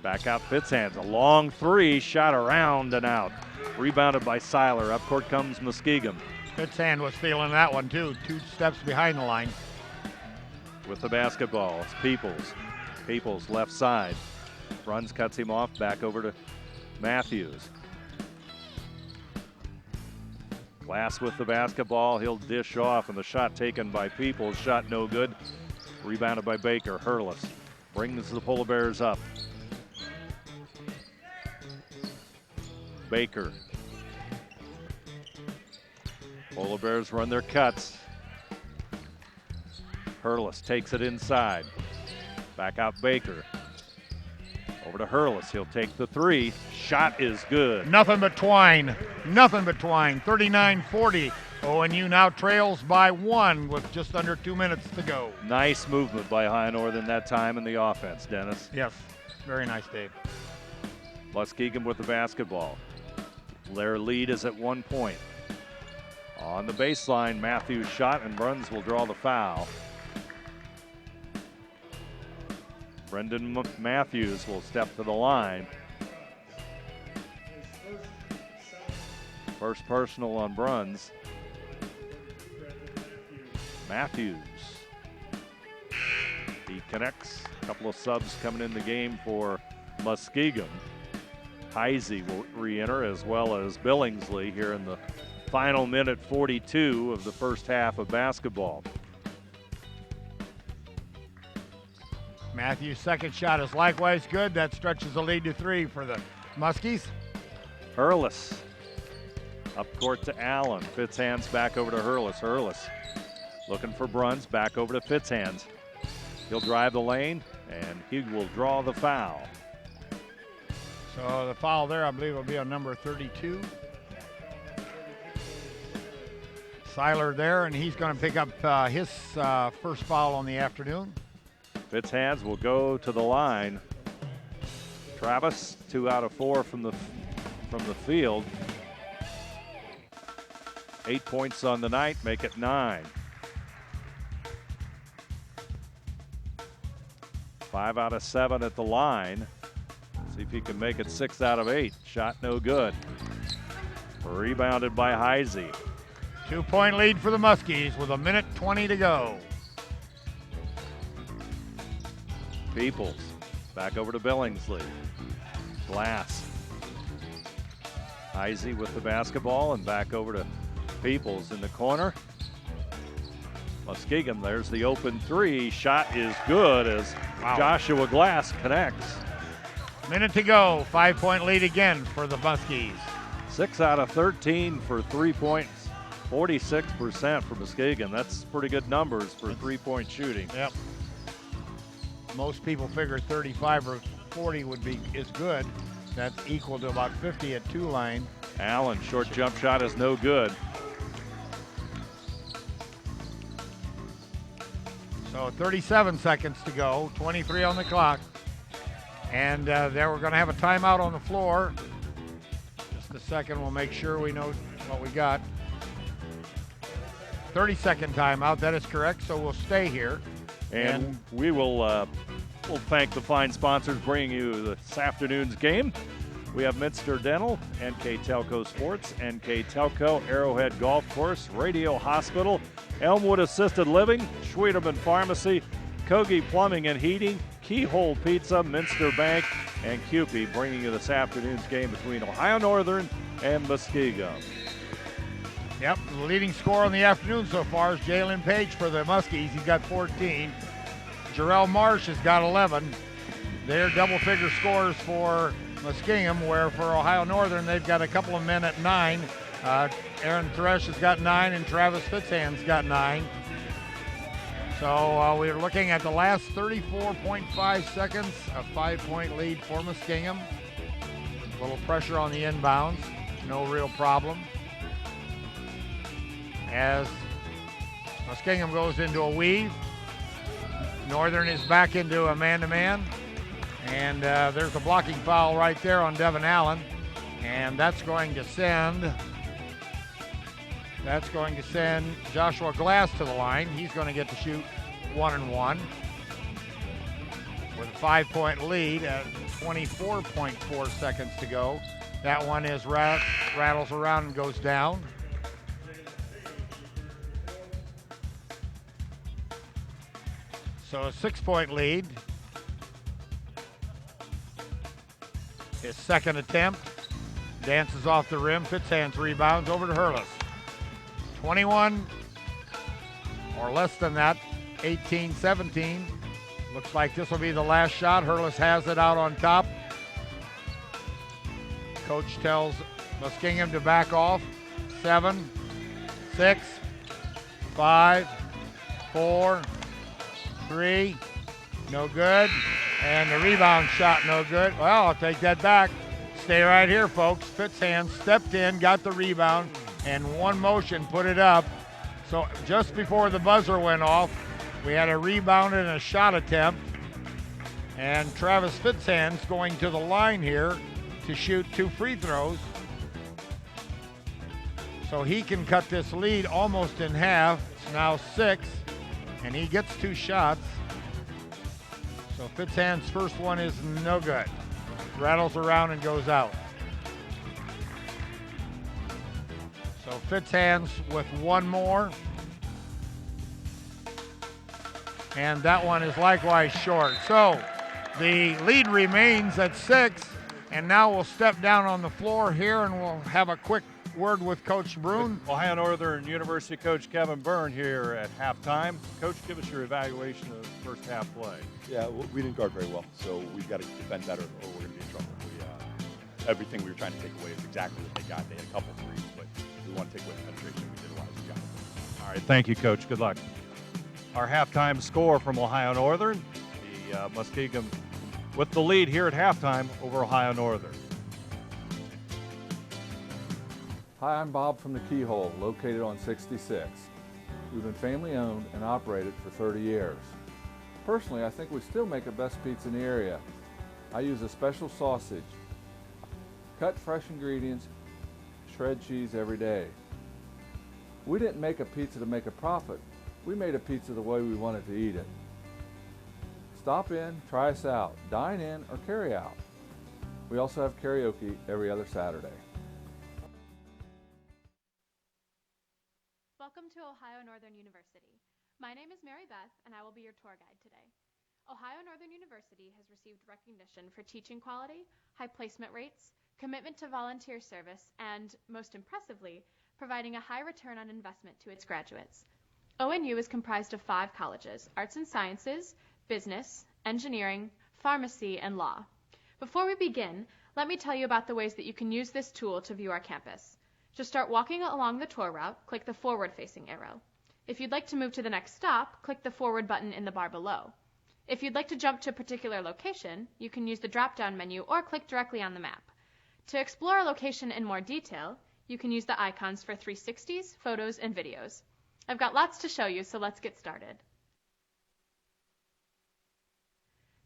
S3: Back out Fitzhand. A long 3, shot around and out. Rebounded by Seiler. Up court comes Muskingum.
S4: Fitzhand was feeling that one too. 2 steps behind the line.
S3: With the basketball, it's Peoples. Peoples left side. Runs, cuts him off, back over to Matthews. Glass with the basketball, he'll dish off, and the shot taken by Peoples. Shot no good. Rebounded by Baker. Hurlis brings the Polar Bears up. Baker. Polar Bears run their cuts. Hurlis takes it inside. Back out Baker. Over to Hurlis. He'll take the 3. Shot is good.
S4: Nothing but twine. Nothing but twine. 39-40. ONU now trails by 1 with just under 2 minutes to go.
S3: Nice movement by Ohio Northern that time in the offense, Dennis.
S4: Yes. Very nice, Dave.
S3: Muskingum with the basketball. Their lead is at 1 point. On the baseline, Matthews shot, and Bruns will draw the foul. Brendan Matthews will step to the line. First personal on Bruns. Matthews. He connects. A couple of subs coming in the game for Muskingum. Heisey will re-enter, as well as Billingsley here in the final minute 42 of the first half of basketball.
S4: Matthews' second shot is likewise good. That stretches the lead to 3 for the Muskies.
S3: Hurlis up court to Allen. Fitzhands back over to Hurlis. Hurlis looking for Bruns, back over to Fitzhands. He'll drive the lane, and he will draw the foul.
S4: So the foul there, I believe, will be on number 32. Seiler there, and he's going to pick up his first foul on the afternoon.
S3: Fitzhands will go to the line. Travis, 2 out of 4 from the field. 8 points on the night, make it 9. 5 out of 7 at the line. See if he can make it 6 out of 8. Shot no good. Rebounded by Heisey.
S4: 2-point lead for the Muskies with 1:20 to go.
S3: Peoples back over to Billingsley. Glass. Heisey with the basketball and back over to Peoples in the corner. Muskingum, there's the open 3. Shot is good as Joshua Glass connects.
S4: Minute to go. 5-point lead again for the Muskies.
S3: 6 out of 13 for 3 points. 46% for Muskingum. That's pretty good numbers for 3-point shooting.
S4: Yep. Most people figure 35 or 40 is good. That's equal to about 50 at 2 line.
S3: Allen, short jump shot is no good.
S4: So 37 seconds to go, 23 on the clock. And there we're going to have a timeout on the floor. Just a second, we'll make sure we know what we got. 30-second timeout, that is correct, so we'll stay here.
S3: And we will we'll thank the fine sponsors bringing you this afternoon's game. We have Minster Dental, NKTelco Sports, NKTelco, Arrowhead Golf Course, Radio Hospital, Elmwood Assisted Living, Schwederman Pharmacy, Kogi Plumbing and Heating, Keyhole Pizza, Minster Bank, and Cupid bringing you this afternoon's game between Ohio Northern and Muskingum.
S4: Yep, the leading scorer on the afternoon so far is Jalen Page for the Muskies. He's got 14. Jarrell Marsh has got 11. They're double-figure scores for Muskingum, where for Ohio Northern, they've got a couple of men at 9. Aaron Thresh has got 9, and Travis Fitzhands got 9. So we're looking at the last 34.5 seconds, a 5-point lead for Muskingum. A little pressure on the inbounds, no real problem. As Muskingum goes into a weave, Northern is back into a man-to-man, and there's a blocking foul right there on Devin Allen, and that's going to send Joshua Glass to the line. He's going to get to shoot 1-and-1 with a 5-point lead at 24.4 seconds to go. That one is rattles around and goes down. So a 6-point lead. His second attempt. Dances off the rim. Fitzhands rebounds over to Hurlis. 21 or less than that. 18-17. Looks like this will be the last shot. Hurlis has it out on top. Coach tells Muskingum to back off. 7, 6, 5, 4, 3, no good. And the rebound shot, no good. Well, I'll take that back. Stay right here, folks. Fitzhands stepped in, got the rebound, and one motion put it up. So just before the buzzer went off, we had a rebound and a shot attempt. And Travis Fitzhands going to the line here to shoot 2 free throws. So he can cut this lead almost in half. It's now 6, and he gets 2 shots. So Fitzhands' first one is no good. Rattles around and goes out. So Fitzhands with one more. And that one is likewise short. So the lead remains at 6, and now we'll step down on the floor here and we'll have a quick word with Coach Brune.
S3: Ohio Northern University coach Kevin Byrne here at halftime. Coach, give us your evaluation of the first half play.
S12: Yeah, we didn't guard very well, so we've got to defend better or we're going to be in trouble. Everything we were trying to take away is exactly what they got. They had a couple threes, but we want to take away the penetration. We did a lot of job.
S3: All right, thank you, Coach. Good luck. Our halftime score from Ohio Northern, the Muskingum with the lead here at halftime over Ohio Northern.
S13: Hi, I'm Bob from the Keyhole, located on 66. We've been family owned and operated for 30 years. Personally, I think we still make the best pizza in the area. I use a special sausage. Cut fresh ingredients, shred cheese every day. We didn't make a pizza to make a profit. We made a pizza the way we wanted to eat it. Stop in, try us out, dine in, or carry out. We also have karaoke every other Saturday.
S14: Welcome to Ohio Northern University. My name is Mary Beth, and I will be your tour guide today. Ohio Northern University has received recognition for teaching quality, high placement rates, commitment to volunteer service, and, most impressively, providing a high return on investment to its graduates. ONU is comprised of 5 colleges: Arts and Sciences, Business, Engineering, Pharmacy, and Law. Before we begin, let me tell you about the ways that you can use this tool to view our campus. To start walking along the tour route, click the forward-facing arrow. If you'd like to move to the next stop, click the forward button in the bar below. If you'd like to jump to a particular location, you can use the drop-down menu or click directly on the map. To explore a location in more detail, you can use the icons for 360s, photos, and videos. I've got lots to show you, so let's get started.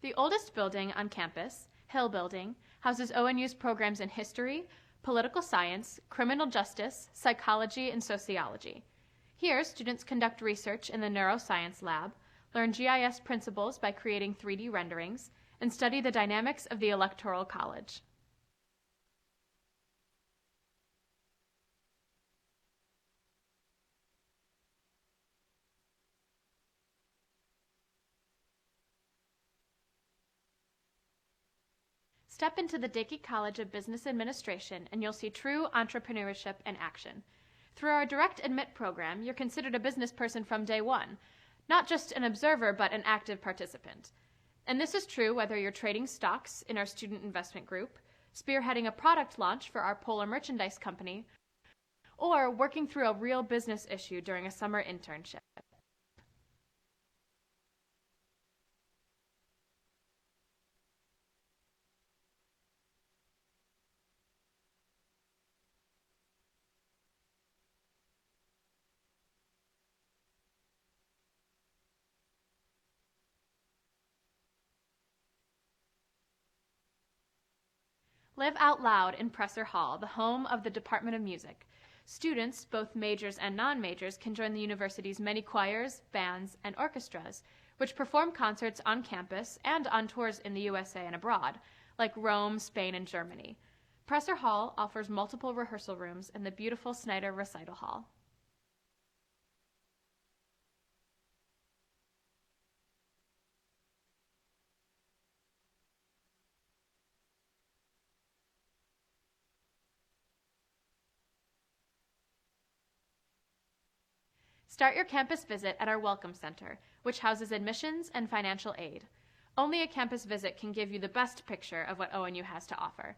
S14: The oldest building on campus, Hill Building, houses ONU's programs in history, political science, criminal justice, psychology, and sociology. Here, students conduct research in the neuroscience lab, learn GIS principles by creating 3D renderings, and study the dynamics of the Electoral College. Step into the Dickey College of Business Administration and you'll see true entrepreneurship in action. Through our Direct Admit program, you're considered a business person from day one, not just an observer, but an active participant. And this is true whether you're trading stocks in our student investment group, spearheading a product launch for our Polar merchandise company, or working through a real business issue during a summer internship. Live Out Loud in Presser Hall, the home of the Department of Music. Students, both majors and non-majors, can join the university's many choirs, bands, and orchestras, which perform concerts on campus and on tours in the USA and abroad, like Rome, Spain, and Germany. Presser Hall offers multiple rehearsal rooms in the beautiful Snyder Recital Hall. Start your campus visit at our Welcome Center, which houses admissions and financial aid. Only a campus visit can give you the best picture of what ONU has to offer.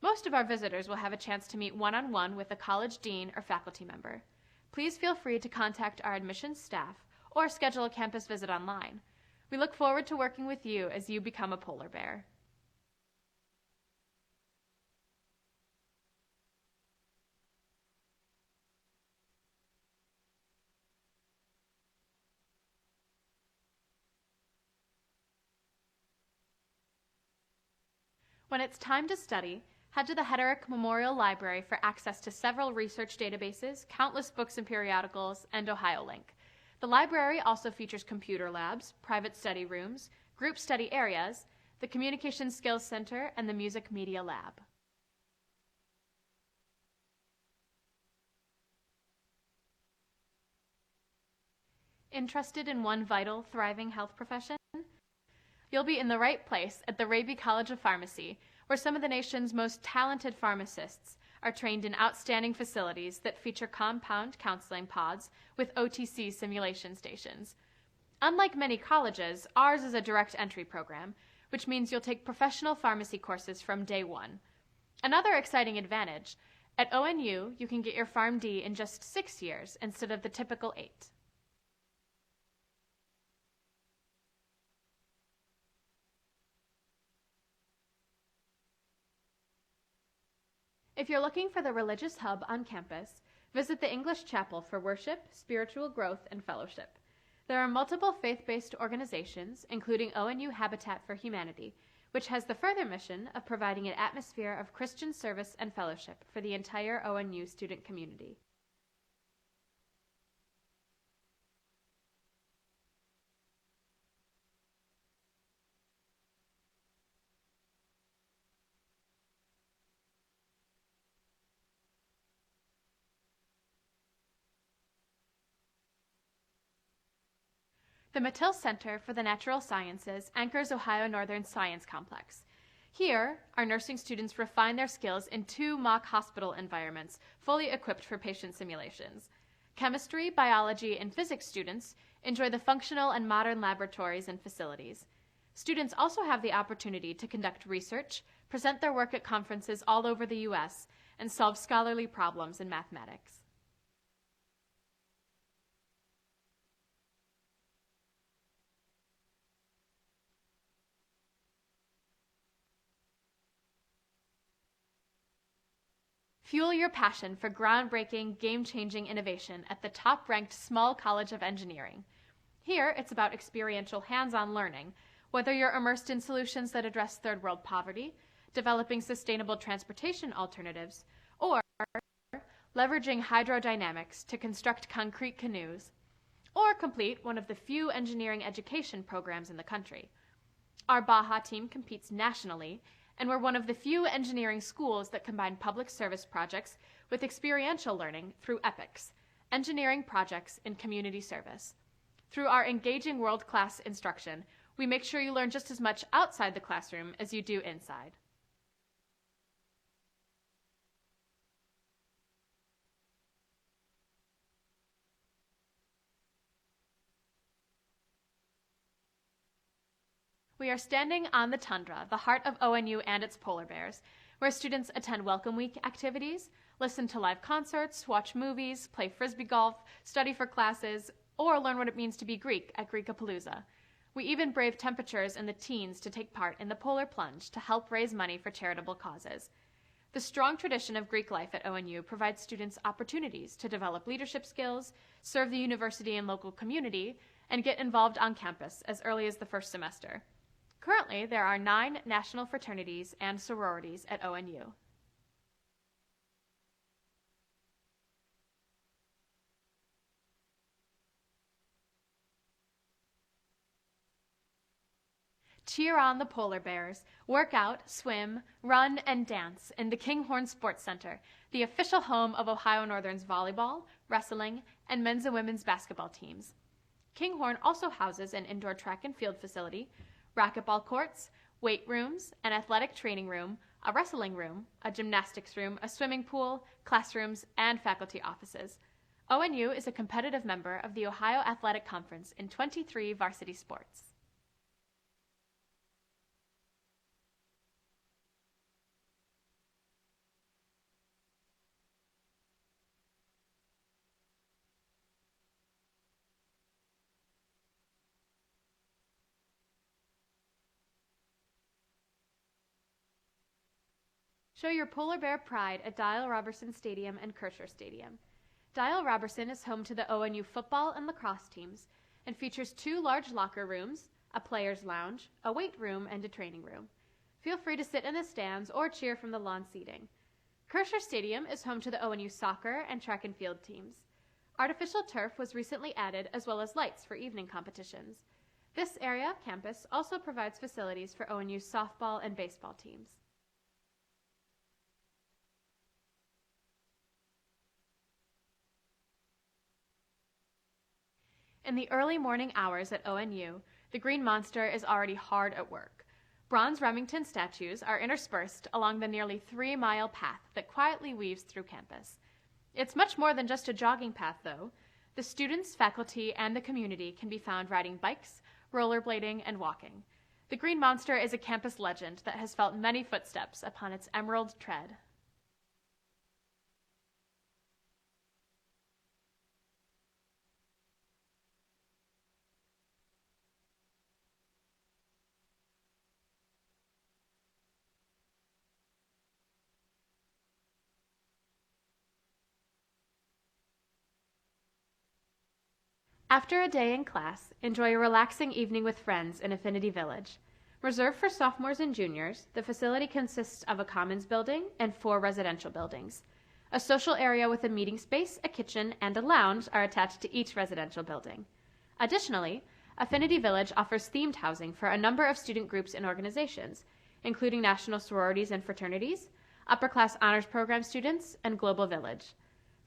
S14: Most of our visitors will have a chance to meet one-on-one with a college dean or faculty member. Please feel free to contact our admissions staff or schedule a campus visit online. We look forward to working with you as you become a polar bear. When it's time to study, head to the Hederick Memorial Library for access to several research databases, countless books and periodicals, and OhioLink. The library also features computer labs, private study rooms, group study areas, the Communication Skills Center, and the Music Media Lab. Interested in one vital, thriving health profession? You'll be in the right place at the Raby College of Pharmacy, where some of the nation's most talented pharmacists are trained in outstanding facilities that feature compound counseling pods with OTC simulation stations. Unlike many colleges, ours is a direct entry program, which means you'll take professional pharmacy courses from day one. Another exciting advantage, at ONU, you can get your PharmD in just 6 years instead of the typical 8. If you're looking for the religious hub on campus, visit the English Chapel for worship, spiritual growth, and fellowship. There are multiple faith-based organizations, including ONU Habitat for Humanity, which has the further mission of providing an atmosphere of Christian service and fellowship for the entire ONU student community. The Mattil Center for the Natural Sciences anchors Ohio Northern Science Complex. Here, our nursing students refine their skills in 2 mock hospital environments, fully equipped for patient simulations. Chemistry, biology, and physics students enjoy the functional and modern laboratories and facilities. Students also have the opportunity to conduct research, present their work at conferences all over the U.S., and solve scholarly problems in mathematics. Fuel your passion for groundbreaking, game-changing innovation at the top-ranked Small College of Engineering. Here, it's about experiential hands-on learning, whether you're immersed in solutions that address third-world poverty, developing sustainable transportation alternatives, or leveraging hydrodynamics to construct concrete canoes, or complete one of the few engineering education programs in the country. Our Baja team competes nationally, and we're one of the few engineering schools that combine public service projects with experiential learning through EPICS, Engineering Projects in Community Service. Through our engaging world-class instruction, we make sure you learn just as much outside the classroom as you do inside. We are standing on the tundra, the heart of ONU and its polar bears, where students attend Welcome Week activities, listen to live concerts, watch movies, play frisbee golf, study for classes, or learn what it means to be Greek at Greekapalooza. We even brave temperatures in the teens to take part in the Polar Plunge to help raise money for charitable causes. The strong tradition of Greek life at ONU provides students opportunities to develop leadership skills, serve the university and local community, and get involved on campus as early as the first semester. Currently, there are 9 national fraternities and sororities at ONU. Cheer on the polar bears, work out, swim, run, and dance in the Kinghorn Sports Center, the official home of Ohio Northern's volleyball, wrestling, and men's and women's basketball teams. Kinghorn also houses an indoor track and field facility, racquetball courts, weight rooms, an athletic training room, a wrestling room, a gymnastics room, a swimming pool, classrooms, and faculty offices. ONU is a competitive member of the Ohio Athletic Conference in 23 varsity sports. Show your polar bear pride at Dial-Robertson Stadium and Kircher Stadium. Dial-Robertson is home to the ONU football and lacrosse teams and features 2 large locker rooms, a player's lounge, a weight room, and a training room. Feel free to sit in the stands or cheer from the lawn seating. Kersher Stadium is home to the ONU soccer and track and field teams. Artificial turf was recently added, as well as lights for evening competitions. This area of campus also provides facilities for ONU's softball and baseball teams. In the early morning hours at ONU, the Green Monster is already hard at work. Bronze Remington statues are interspersed along the nearly 3-mile path that quietly weaves through campus. It's much more than just a jogging path, though. The students, faculty, and the community can be found riding bikes, rollerblading, and walking. The Green Monster is a campus legend that has felt many footsteps upon its emerald tread. After a day in class, enjoy a relaxing evening with friends in Affinity Village. Reserved for sophomores and juniors, the facility consists of a commons building and 4 residential buildings. A social area with a meeting space, a kitchen, and a lounge are attached to each residential building. Additionally, Affinity Village offers themed housing for a number of student groups and organizations, including national sororities and fraternities, upper-class honors program students, and Global Village.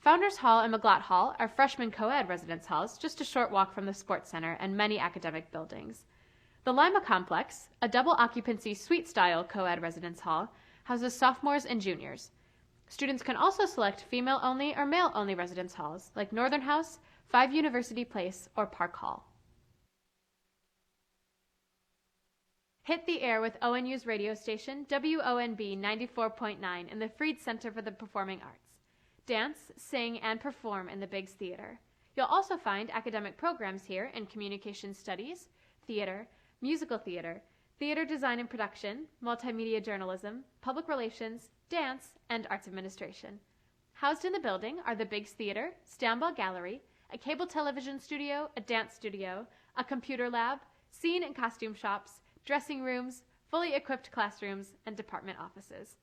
S14: Founders Hall and McGlott Hall are freshman co-ed residence halls just a short walk from the Sports Center and many academic buildings. The Lima Complex, a double-occupancy suite-style co-ed residence hall, houses sophomores and juniors. Students can also select female-only or male-only residence halls like Northern House, 5 University Place, or Park Hall. Hit the air with ONU's radio station, WONB 94.9 in the Freed Center for the Performing Arts. Dance, sing, and perform in the Biggs Theater. You'll also find academic programs here in communication studies, theater, musical theater, theater design and production, multimedia journalism, public relations, dance, and arts administration. Housed in the building are the Biggs Theater, Stamball Gallery, a cable television studio, a dance studio, a computer lab, scene and costume shops, dressing rooms, fully equipped classrooms, and department offices.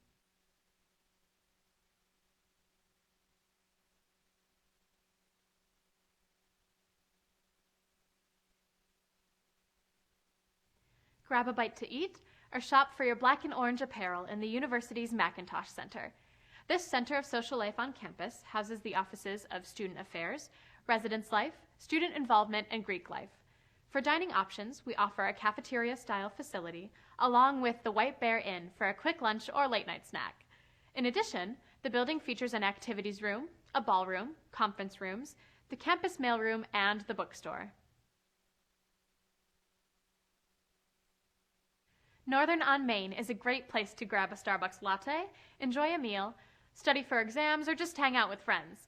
S14: Grab a bite to eat, or shop for your black and orange apparel in the university's Macintosh Center. This center of social life on campus houses the offices of Student Affairs, Residence Life, Student Involvement, and Greek Life. For dining options, we offer a cafeteria-style facility, along with the White Bear Inn for a quick lunch or late-night snack. In addition, the building features an activities room, a ballroom, conference rooms, the campus mailroom, and the bookstore. Northern on Main is a great place to grab a Starbucks latte, enjoy a meal, study for exams, or just hang out with friends.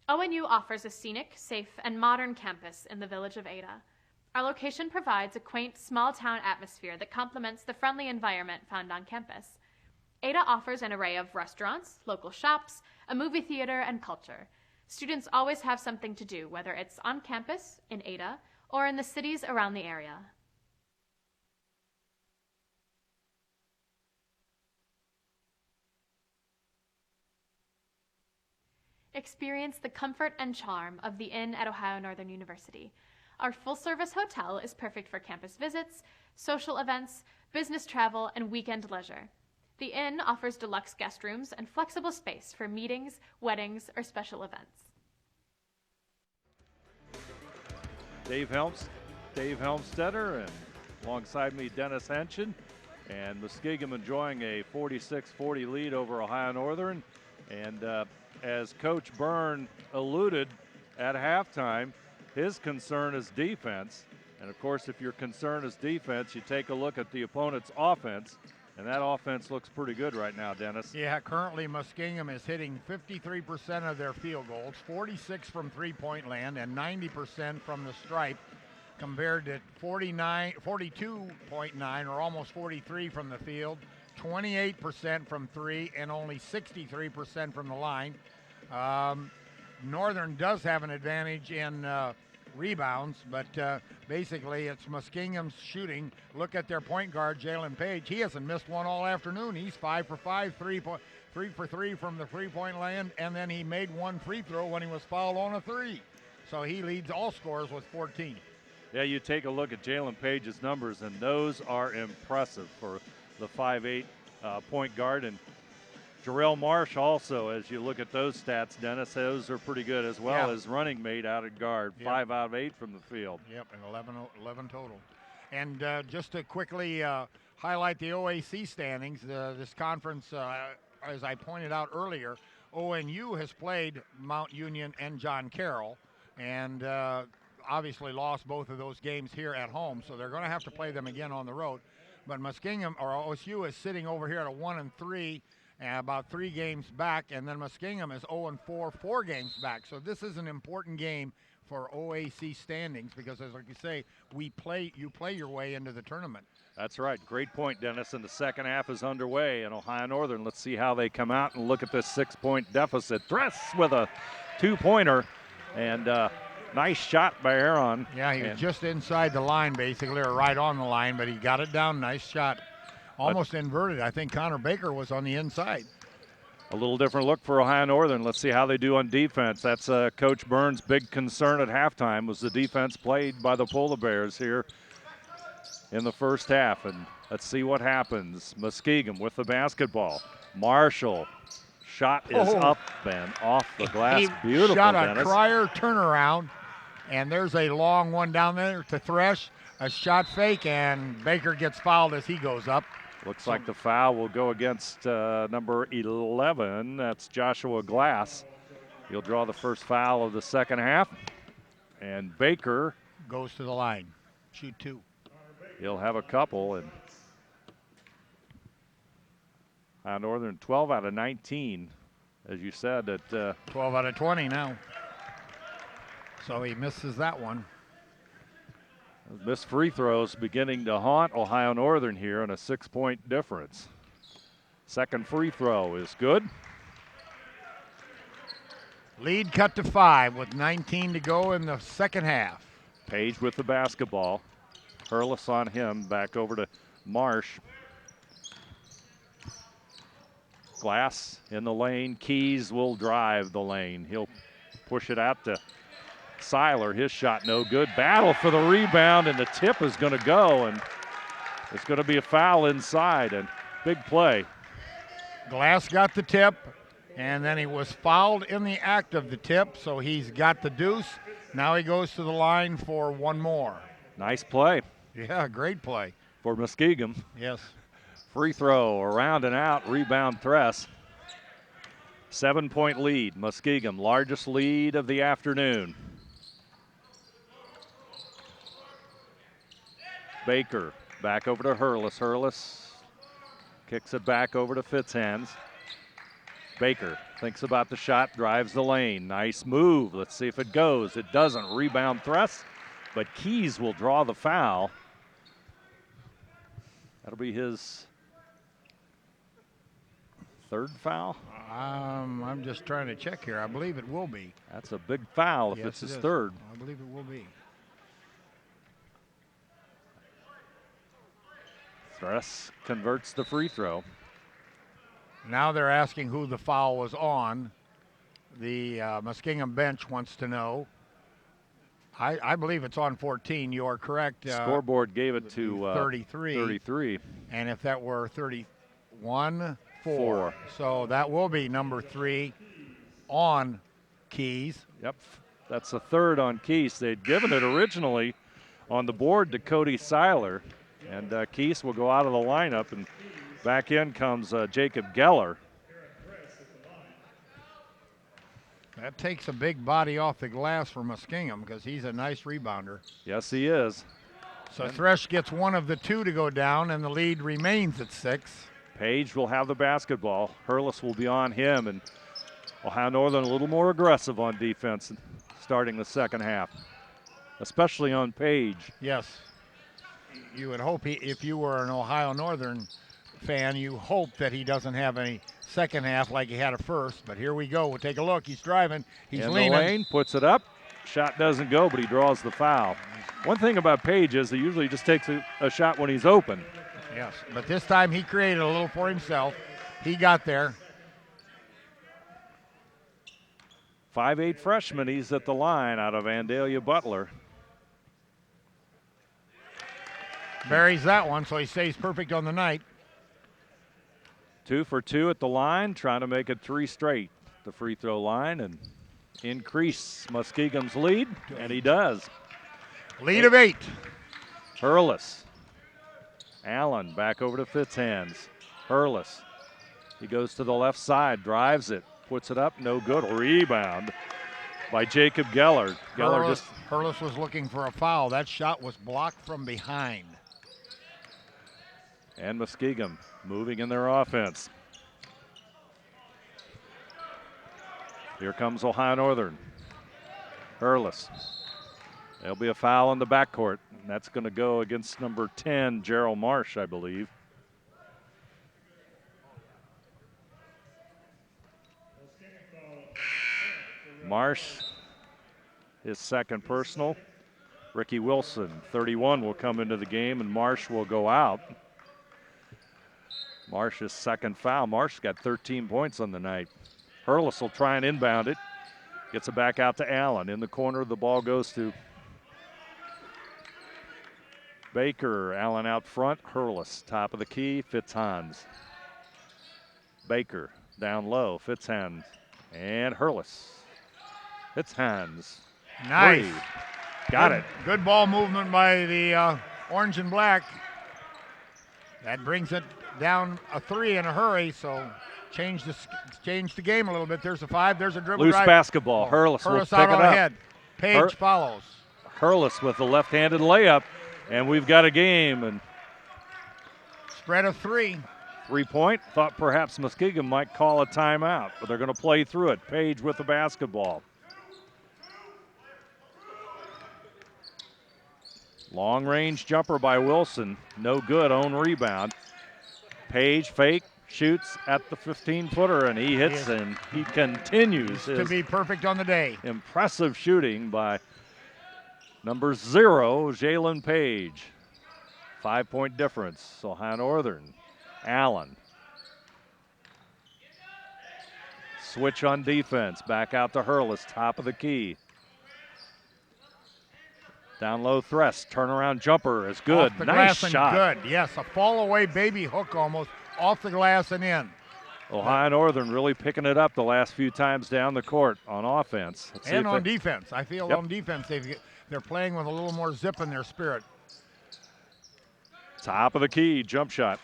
S14: ONU offers a scenic, safe, and modern campus in the village of Ada. Our location provides a quaint, small-town atmosphere that complements the friendly environment found on campus. Ada offers an array of restaurants, local shops, a movie theater, and culture. Students always have something to do, whether it's on campus, in Ada, or in the cities around the area. Experience the comfort and charm of the Inn at Ohio Northern University. Our full-service hotel is perfect for campus visits, social events, business travel, and weekend leisure. The Inn offers deluxe guest rooms and flexible space for meetings, weddings, or special events.
S3: Dave Helmstetter, and alongside me, Dennis Henshin, and Muskingum enjoying a 46-40 lead over Ohio Northern. And as Coach Byrne alluded at halftime, his concern is defense. And of course, if your concern is defense, you take a look at the opponent's offense, and that offense looks pretty good right now, Dennis.
S4: Yeah, currently Muskingum is hitting 53% of their field goals, 46 from three-point land, and 90% from the stripe, compared to 42.9 or almost 43 from the field, 28% from three, and only 63% from the line. Northern does have an advantage in rebounds, but basically it's Muskingum's shooting. Look at their point guard, Jalen Page. He hasn't missed one all afternoon. He's 5 for 5, 3 for 3 from the three-point land, and then he made one free throw when he was fouled on a three. So he leads all scorers with 14.
S3: Yeah, you take a look at Jalen Page's numbers, and those are impressive for the 5'8" point guard. And Jarrell Marsh also, as you look at those stats, Dennis, those are pretty good as well as running mate out at guard.
S4: Yep.
S3: 5 out of 8 from the field.
S4: Yep, and 11 total. And just to quickly highlight the OAC standings, this conference, as I pointed out earlier, ONU has played Mount Union and John Carroll, and obviously lost both of those games here at home, so they're going to have to play them again on the road. But Muskingum, or OSU, is sitting over here at a 1-3, about 3 games back, and then Muskingum is 0-4, 4 games back. So this is an important game for OAC standings because, as like you say, you play your way into the tournament.
S3: That's right. Great point, Dennis. And the second half is underway in Ohio Northern. Let's see how they come out and look at this 6-point deficit. Dress with a 2-pointer, and nice shot by Aaron.
S4: Yeah, he was just inside the line, basically, or right on the line, but he got it down. Nice shot. Almost inverted. I think Connor Baker was on the inside.
S3: A little different look for Ohio Northern. Let's see how they do on defense. That's Coach Burns' big concern at halftime was the defense played by the Polar Bears here in the first half. And let's see what happens. Muskingum with the basketball. Marshall. Shot is up and off the glass. Beautiful,
S4: shot a
S3: Dennis.
S4: Crier turnaround, and there's a long one down there to Thresh. A shot fake, and Baker gets fouled as he goes up.
S3: Looks like the foul will go against number 11. That's Joshua Glass. He'll draw the first foul of the second half. And Baker
S4: goes to the line. Shoot 2.
S3: He'll have a couple. And Northern 12 out of 19, as you said. At
S4: 12 out of 20 now. So he misses that one.
S3: Missed free throws beginning to haunt Ohio Northern here, and a 6-point difference. Second free throw is good.
S4: Lead cut to 5 with 19 to go in the second half.
S3: Page with the basketball. Hurlis on him. Back over to Marsh. Glass in the lane. Keys will drive the lane. He'll push it out to Seiler. His shot no good. Battle for the rebound, and the tip is going to go, and it's going to be a foul inside, and big play.
S4: Glass got the tip, and then he was fouled in the act of the tip, so he's got the deuce. Now he goes to the line for one more.
S3: Nice play.
S4: Yeah, great play.
S3: For Muskingum.
S4: Yes.
S3: Free throw, around and out, rebound Thress. 7-point lead, Muskingum, largest lead of the afternoon. Baker back over to Hurlis. Hurlis kicks it back over to Fitzhands. Baker thinks about the shot, drives the lane. Nice move. Let's see if it goes. It doesn't. Rebound Thress, but Keys will draw the foul. That'll be his third foul.
S4: I'm just trying to check here. I believe it will be.
S3: That's a big foul if
S4: Yes,
S3: it's his
S4: it is.
S3: third.
S4: I believe it will be.
S3: Thress converts the free throw.
S4: Now they're asking who the foul was on. The Muskingum bench wants to know. I believe it's on 14. You are correct.
S3: Scoreboard gave it to
S4: 33.
S3: 33.
S4: And if that were 31, 4.
S3: 4.
S4: So that will be number 3 on Keys.
S3: Yep, that's the third on Keys. They'd given it originally on the board to Cody Seiler. And Keys will go out of the lineup, and back in comes Jacob Geller.
S4: That takes a big body off the glass for Muskingum because he's a nice rebounder.
S3: Yes, he is.
S4: So Thresh gets one of the 2 to go down, and the lead remains at 6.
S3: Page will have the basketball. Hurlis will be on him, and Ohio Northern a little more aggressive on defense starting the second half, especially on Page.
S4: Yes. You would hope if you were an Ohio Northern fan, you hope that he doesn't have any second half like he had a first. But here we go. We'll take a look. He's driving. He's
S3: in
S4: leaning.
S3: the lane, puts it up. Shot doesn't go, but he draws the foul. One thing about Page is he usually just takes a shot when he's open.
S4: Yes, but this time he created a little for himself. He got there.
S3: 5'8" freshman, he's at the line out of Vandalia Butler.
S4: Buries that one, so he stays perfect on the night.
S3: 2 for 2 at the line, trying to make it 3 straight. The free throw line and increase Muskingum's lead, and he does.
S4: Lead of 8.
S3: Hurlis. Allen back over to Fitzhands. Hurlis. He goes to the left side, drives it, puts it up, no good. Rebound by Jacob Geller.
S4: Hurlis was looking for a foul. That shot was blocked from behind.
S3: And Muskingum moving in their offense. Here comes Ohio Northern. Hurlis. There'll be a foul in the backcourt. And that's going to go against number 10, Gerald Marsh, I believe. Marsh, his second personal. Ricky Wilson, 31, will come into the game, and Marsh will go out. Marsh's second foul. Marsh got 13 points on the night. Hurlis will try and inbound it. Gets it back out to Allen. In the corner, the ball goes to Baker. Allen out front. Hurlis, top of the key. Fitzhans. Baker down low. Fitzhans and Hurlis. Fitzhans.
S4: Nice.
S3: Three. Got it.
S4: Good ball movement by the orange and black. That brings it down a 3 in a hurry, so change the game a little bit. There's a 5. There's a dribble
S3: Loose
S4: drive.
S3: basketball. Hurlis will pick
S4: out
S3: it
S4: on
S3: up.
S4: ahead. Page follows.
S3: Hurlis with the left-handed layup, and we've got a game. And
S4: spread of 3.
S3: 3-point. Thought perhaps Muskingum might call a timeout, but they're going to play through it. Page with the basketball. Long-range jumper by Wilson. No good. Own rebound. Page fake. Shoots at the 15-footer, and he hits, and he continues
S4: to be perfect on the day.
S3: Impressive shooting by number 0, Jalen Page. 5-point difference. Ohio Northern. Allen. Switch on defense. Back out to Hurlis, top of the key. Down low thrust. Turnaround jumper is good.
S4: Off the
S3: nice
S4: glass
S3: shot.
S4: And good. Yes, a fall away baby hook almost. Off the glass and in.
S3: Ohio Northern really picking it up the last few times down the court on offense.
S4: And on defense. I feel on defense they're playing with a little more zip in their spirit.
S3: Top of the key, jump shot.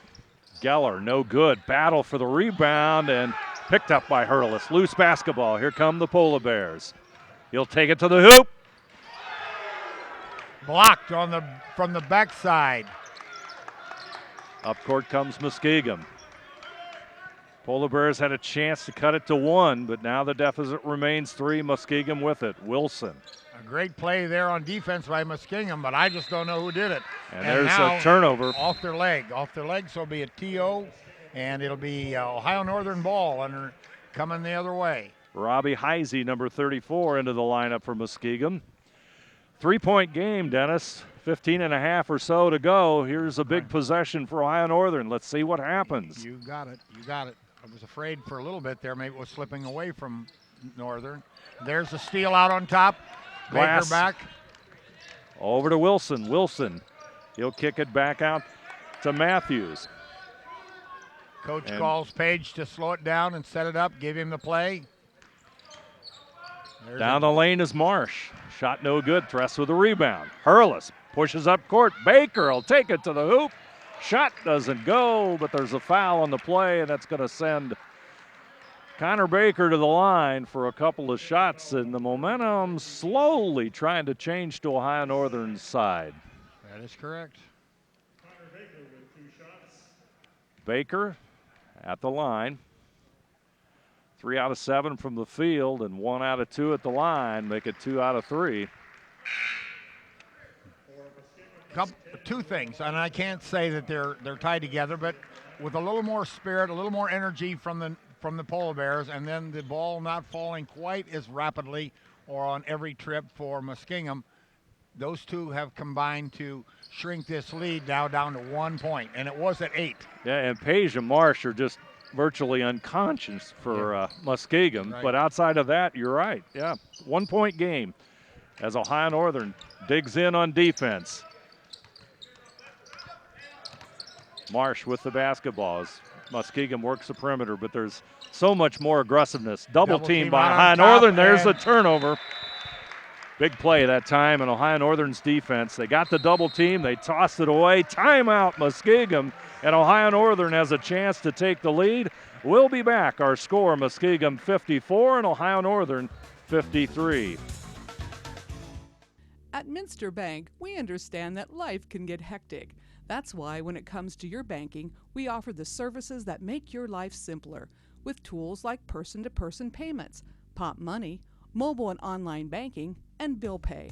S3: Geller, no good. Battle for the rebound and picked up by Hurlis. Loose basketball. Here come the Polar Bears. He'll take it to the hoop.
S4: Blocked from the backside.
S3: Up court comes Muskingum. Polar Bears had a chance to cut it to 1, but now the deficit remains 3. Muskingum with it. Wilson.
S4: A great play there on defense by Muskingum, but I just don't know who did it.
S3: And there's a turnover.
S4: Off their leg, so it'll be a TO, and it'll be Ohio Northern ball coming the other way.
S3: Robbie Heisey, number 34, into the lineup for Muskingum. 3-point game, Dennis. 15 and a half or so to go. Here's a big possession for Ohio Northern. Let's see what happens.
S4: You got it. I was afraid for a little bit there. Maybe it was slipping away from Northern. There's a steal out on top.
S3: Glass.
S4: Baker back.
S3: Over to Wilson. Wilson. He'll kick it back out to Matthews.
S4: Coach calls Page to slow it down and set it up, give him the play.
S3: Down the lane is Marsh. Shot no good. Tress with a rebound. Hurlis pushes up court. Baker will take it to the hoop. Shot doesn't go, but there's a foul on the play, and that's going to send Connor Baker to the line for a couple of shots, and the momentum slowly trying to change to Ohio Northern's side.
S4: That is correct.
S3: Baker at the line. 3 out of 7 from the field and 1 out of 2 at the line. Make it 2 out of 3.
S4: Two things, and I can't say that they're tied together, but with a little more spirit, a little more energy from the Polar Bears, and then the ball not falling quite as rapidly or on every trip for Muskingum. Those two have combined to shrink this lead now down to 1 point, and it was at 8.
S3: Yeah, and Page and Marsh are just virtually unconscious for Muskingum.
S4: Right.
S3: But outside of that, you're right. Yeah, 1 point game as Ohio Northern digs in on defense. Marsh with the basketball as Muskingum works the perimeter, but there's so much more aggressiveness. Double team by Ohio Northern. There's the turnover. Big play that time in Ohio Northern's defense. They got the double team. They tossed it away. Timeout, Muskingum. And Ohio Northern has a chance to take the lead. We'll be back. Our score, Muskingum 54 and Ohio Northern 53.
S15: At Minster Bank, we understand that life can get hectic. That's why when it comes to your banking, we offer the services that make your life simpler with tools like person-to-person payments, Pop Money, mobile and online banking, and bill pay.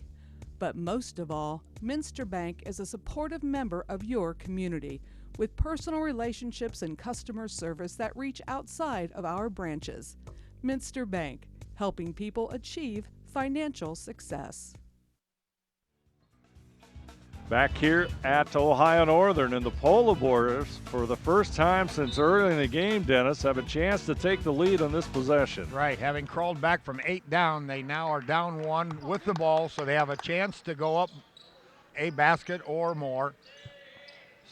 S15: But most of all, Minster Bank is a supportive member of your community with personal relationships and customer service that reach outside of our branches. Minster Bank, helping people achieve financial success.
S3: Back here at Ohio Northern, and the Polar Bears, for the first time since early in the game, Dennis, have a chance to take the lead on this possession.
S4: Right, having crawled back from 8 down, they now are down 1 with the ball, so they have a chance to go up a basket or more.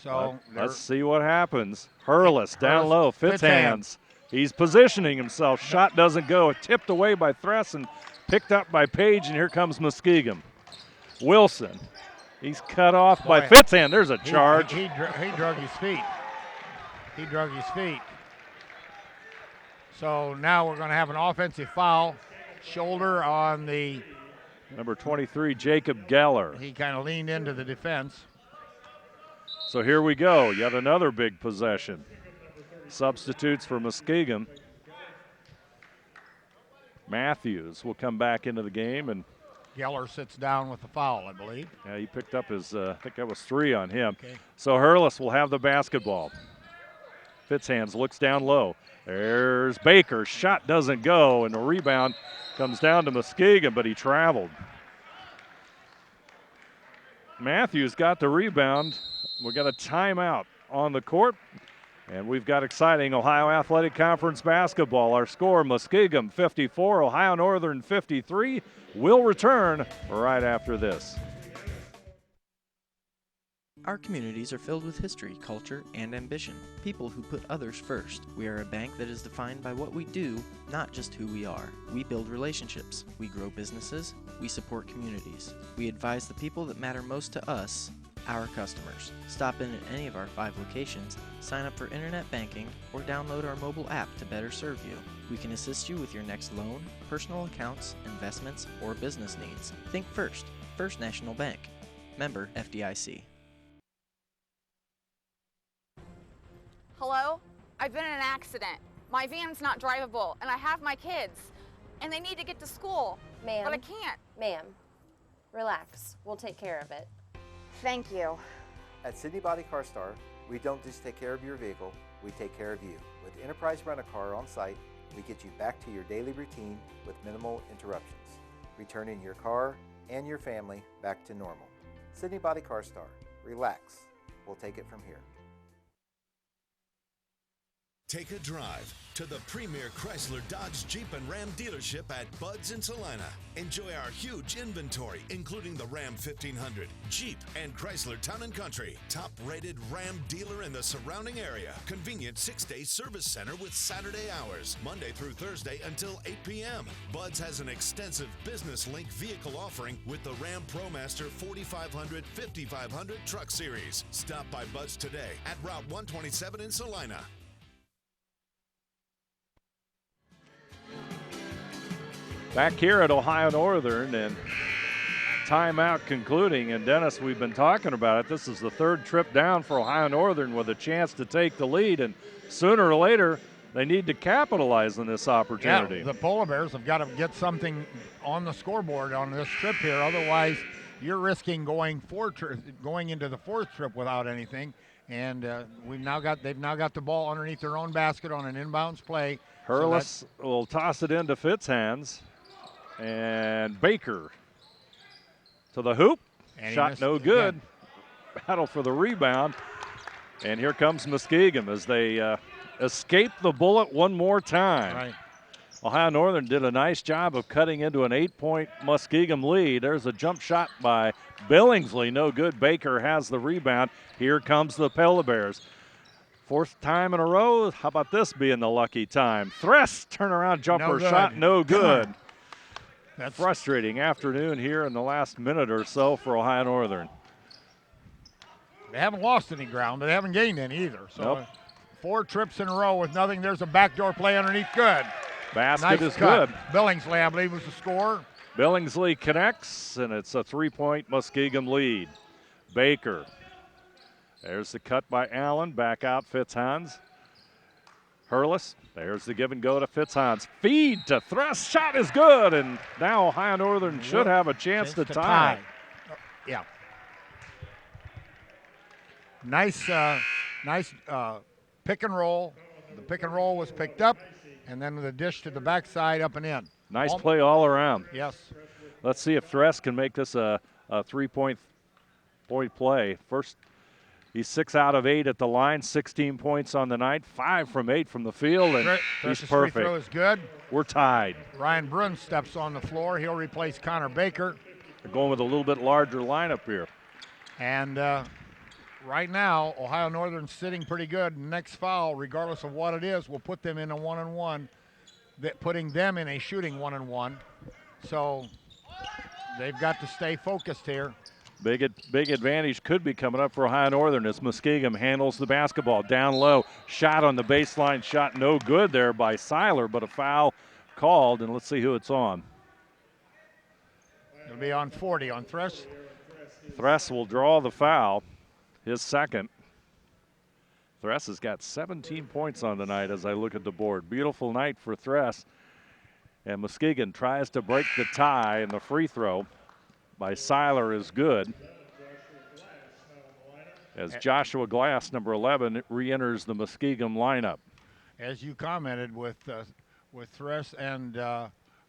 S4: So
S3: let's see what happens. Hurlis down low, Fitzhands. He's positioning himself. Shot doesn't go. Tipped away by Thress and picked up by Page, and here comes Muskingum. Wilson. He's cut off by Fitzhand. There's a charge.
S4: He drug his feet. He drug his feet. So now we're going to have an offensive foul. Shoulder on the
S3: number 23, Jacob Geller.
S4: He kind of leaned into the defense.
S3: So here we go. Yet another big possession. Substitutes for Muskingum. Matthews will come back into the game, and
S4: Geller sits down with the foul, I believe.
S3: Yeah, he picked up his, I think that was 3 on him.
S4: Okay.
S3: So Hurlis will have the basketball. Fitzhands looks down low. There's Baker. Shot doesn't go, and the rebound comes down to Muskingum, but he traveled. Matthews got the rebound. We got a timeout on the court, and we've got exciting Ohio Athletic Conference basketball. Our score, Muskingum 54, Ohio Northern 53. We'll return right after this.
S16: Our communities are filled with history, culture, and ambition. People who put others first. We are a bank that is defined by what we do, not just who we are. We build relationships. We grow businesses. We support communities. We advise the people that matter most to us, our customers. Stop in at any of our 5 locations, sign up for internet banking, or download our mobile app to better serve you. We can assist you with your next loan, personal accounts, investments, or business needs. Think first. First National Bank. Member FDIC.
S17: Hello? I've been in an accident. My van's not drivable, and I have my kids, and they need to get to school,
S18: Ma'am.
S17: but I can't.
S18: Ma'am, relax. We'll take care of it.
S17: Thank you.
S19: At Sydney Body Car Star, we don't just take care of your vehicle, we take care of you. With Enterprise Rent-A-Car on site, we get you back to your daily routine with minimal interruptions, returning your car and your family back to normal. Sydney Body Car Star. Relax. We'll take it from here.
S6: Take a drive to the premier Chrysler, Dodge, Jeep, and Ram dealership at Bud's in Salina. Enjoy our huge inventory, including the Ram 1500, Jeep, and Chrysler Town & Country. Top-rated Ram dealer in the surrounding area. Convenient 6-day service center with Saturday hours, Monday through Thursday until 8 p.m. Bud's has an extensive business link vehicle offering with the Ram ProMaster 4500, 5500 truck series. Stop by Bud's today at Route 127 in Salina.
S3: Back here at Ohio Northern, and timeout concluding. And Dennis, we've been talking about it. This is the 3rd trip down for Ohio Northern with a chance to take the lead, and sooner or later they need to capitalize on this opportunity.
S4: Yeah, the Polar Bears have got to get something on the scoreboard on this trip here. Otherwise, you're risking going into the 4th trip without anything. And they've now got the ball underneath their own basket on an inbounds play.
S3: Hurlis will toss it into Fitzhands. And Baker to the hoop.
S4: And
S3: Shot no good. Battle for the rebound. And here comes Muskingum as they escape the bullet one more time.
S4: Right.
S3: Ohio Northern did a nice job of cutting into an 8-point Muskingum lead. There's a jump shot by Billingsley. No good. Baker has the rebound. Here comes the Polar Bears. Fourth time in a row. How about this being the lucky time? Thress turnaround jumper shot no good. That's frustrating afternoon here in the last minute or so for Ohio Northern.
S4: They haven't lost any ground, but they haven't gained any either. So
S3: Nope.
S4: 4 trips in a row with nothing. There's a backdoor play underneath. Good.
S3: Basket
S4: Nice
S3: is
S4: cut.
S3: good.
S4: Billingsley, I believe, was the scorer.
S3: Billingsley connects, and it's a 3-point Muskingum lead. Baker. There's the cut by Allen. Back out Fitzhans. Hurlis. There's the give and go to Fitzhans. Feed to Thrust. Shot is good, and now Ohio Northern should have a chance to tie.
S4: Yeah. Nice pick and roll. The pick and roll was picked up, and then the dish to the backside, up and in.
S3: Nice play all around.
S4: Yes.
S3: Let's see if Thress can make this a 3-point play. First, he's 6 out of 8 at the line, 16 points on the night, 5 from 8 from the field, and he's
S4: Thress's
S3: perfect.
S4: free throw is good.
S3: We're tied.
S4: Ryan Brun steps on the floor. He'll replace Connor Baker.
S3: They're going with a little bit larger lineup here.
S4: And right now, Ohio Northern's sitting pretty good. Next foul, regardless of what it is, will put them in a 1-on-1, putting them in a shooting 1-on-1. So they've got to stay focused here.
S3: Big advantage could be coming up for Ohio Northern as Muskingum handles the basketball down low. Shot on the baseline, shot no good there by Seiler, but a foul called, and let's see who it's on.
S4: It'll be on 40 on Thress.
S3: Thress will draw the foul, his second. Thress has got 17 points on tonight as I look at the board. Beautiful night for Thress. And Muskingum tries to break the tie, and the free throw by Seiler is good. As Joshua Glass, number 11, re-enters the Muskingum lineup.
S4: As you commented with Thress and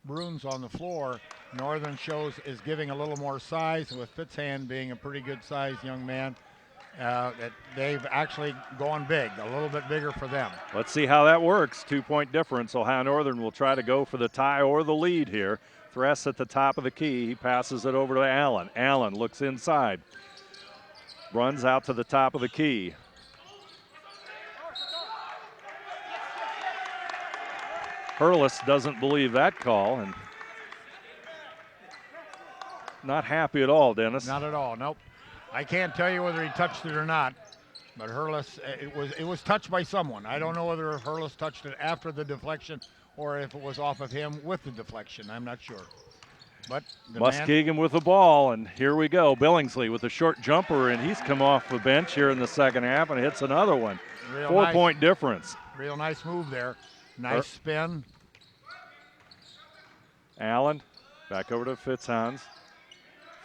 S4: Bruns on the floor, Northern is giving a little more size, with Fitzhand being a pretty good sized young man. That they've actually gone big, a little bit bigger for them.
S3: Let's see how that works. 2-point difference. Ohio Northern will try to go for the tie or the lead here. Thress at the top of the key. He passes it over to Allen. Allen looks inside. Runs out to the top of the key. Hurlis doesn't believe that call and not happy at all, Dennis.
S4: Not at all, nope. I can't tell you whether he touched it or not, but Hurlis, it was touched by someone. I don't know whether Hurlis touched it after the deflection or if it was off of him with the deflection. I'm not sure. But
S3: Muskingum with the ball, and here we go. Billingsley with a short jumper, and he's come off the bench here in the second half and hits another one. 4-point difference.
S4: Real nice move there. Nice spin.
S3: Allen back over to Fitzhans.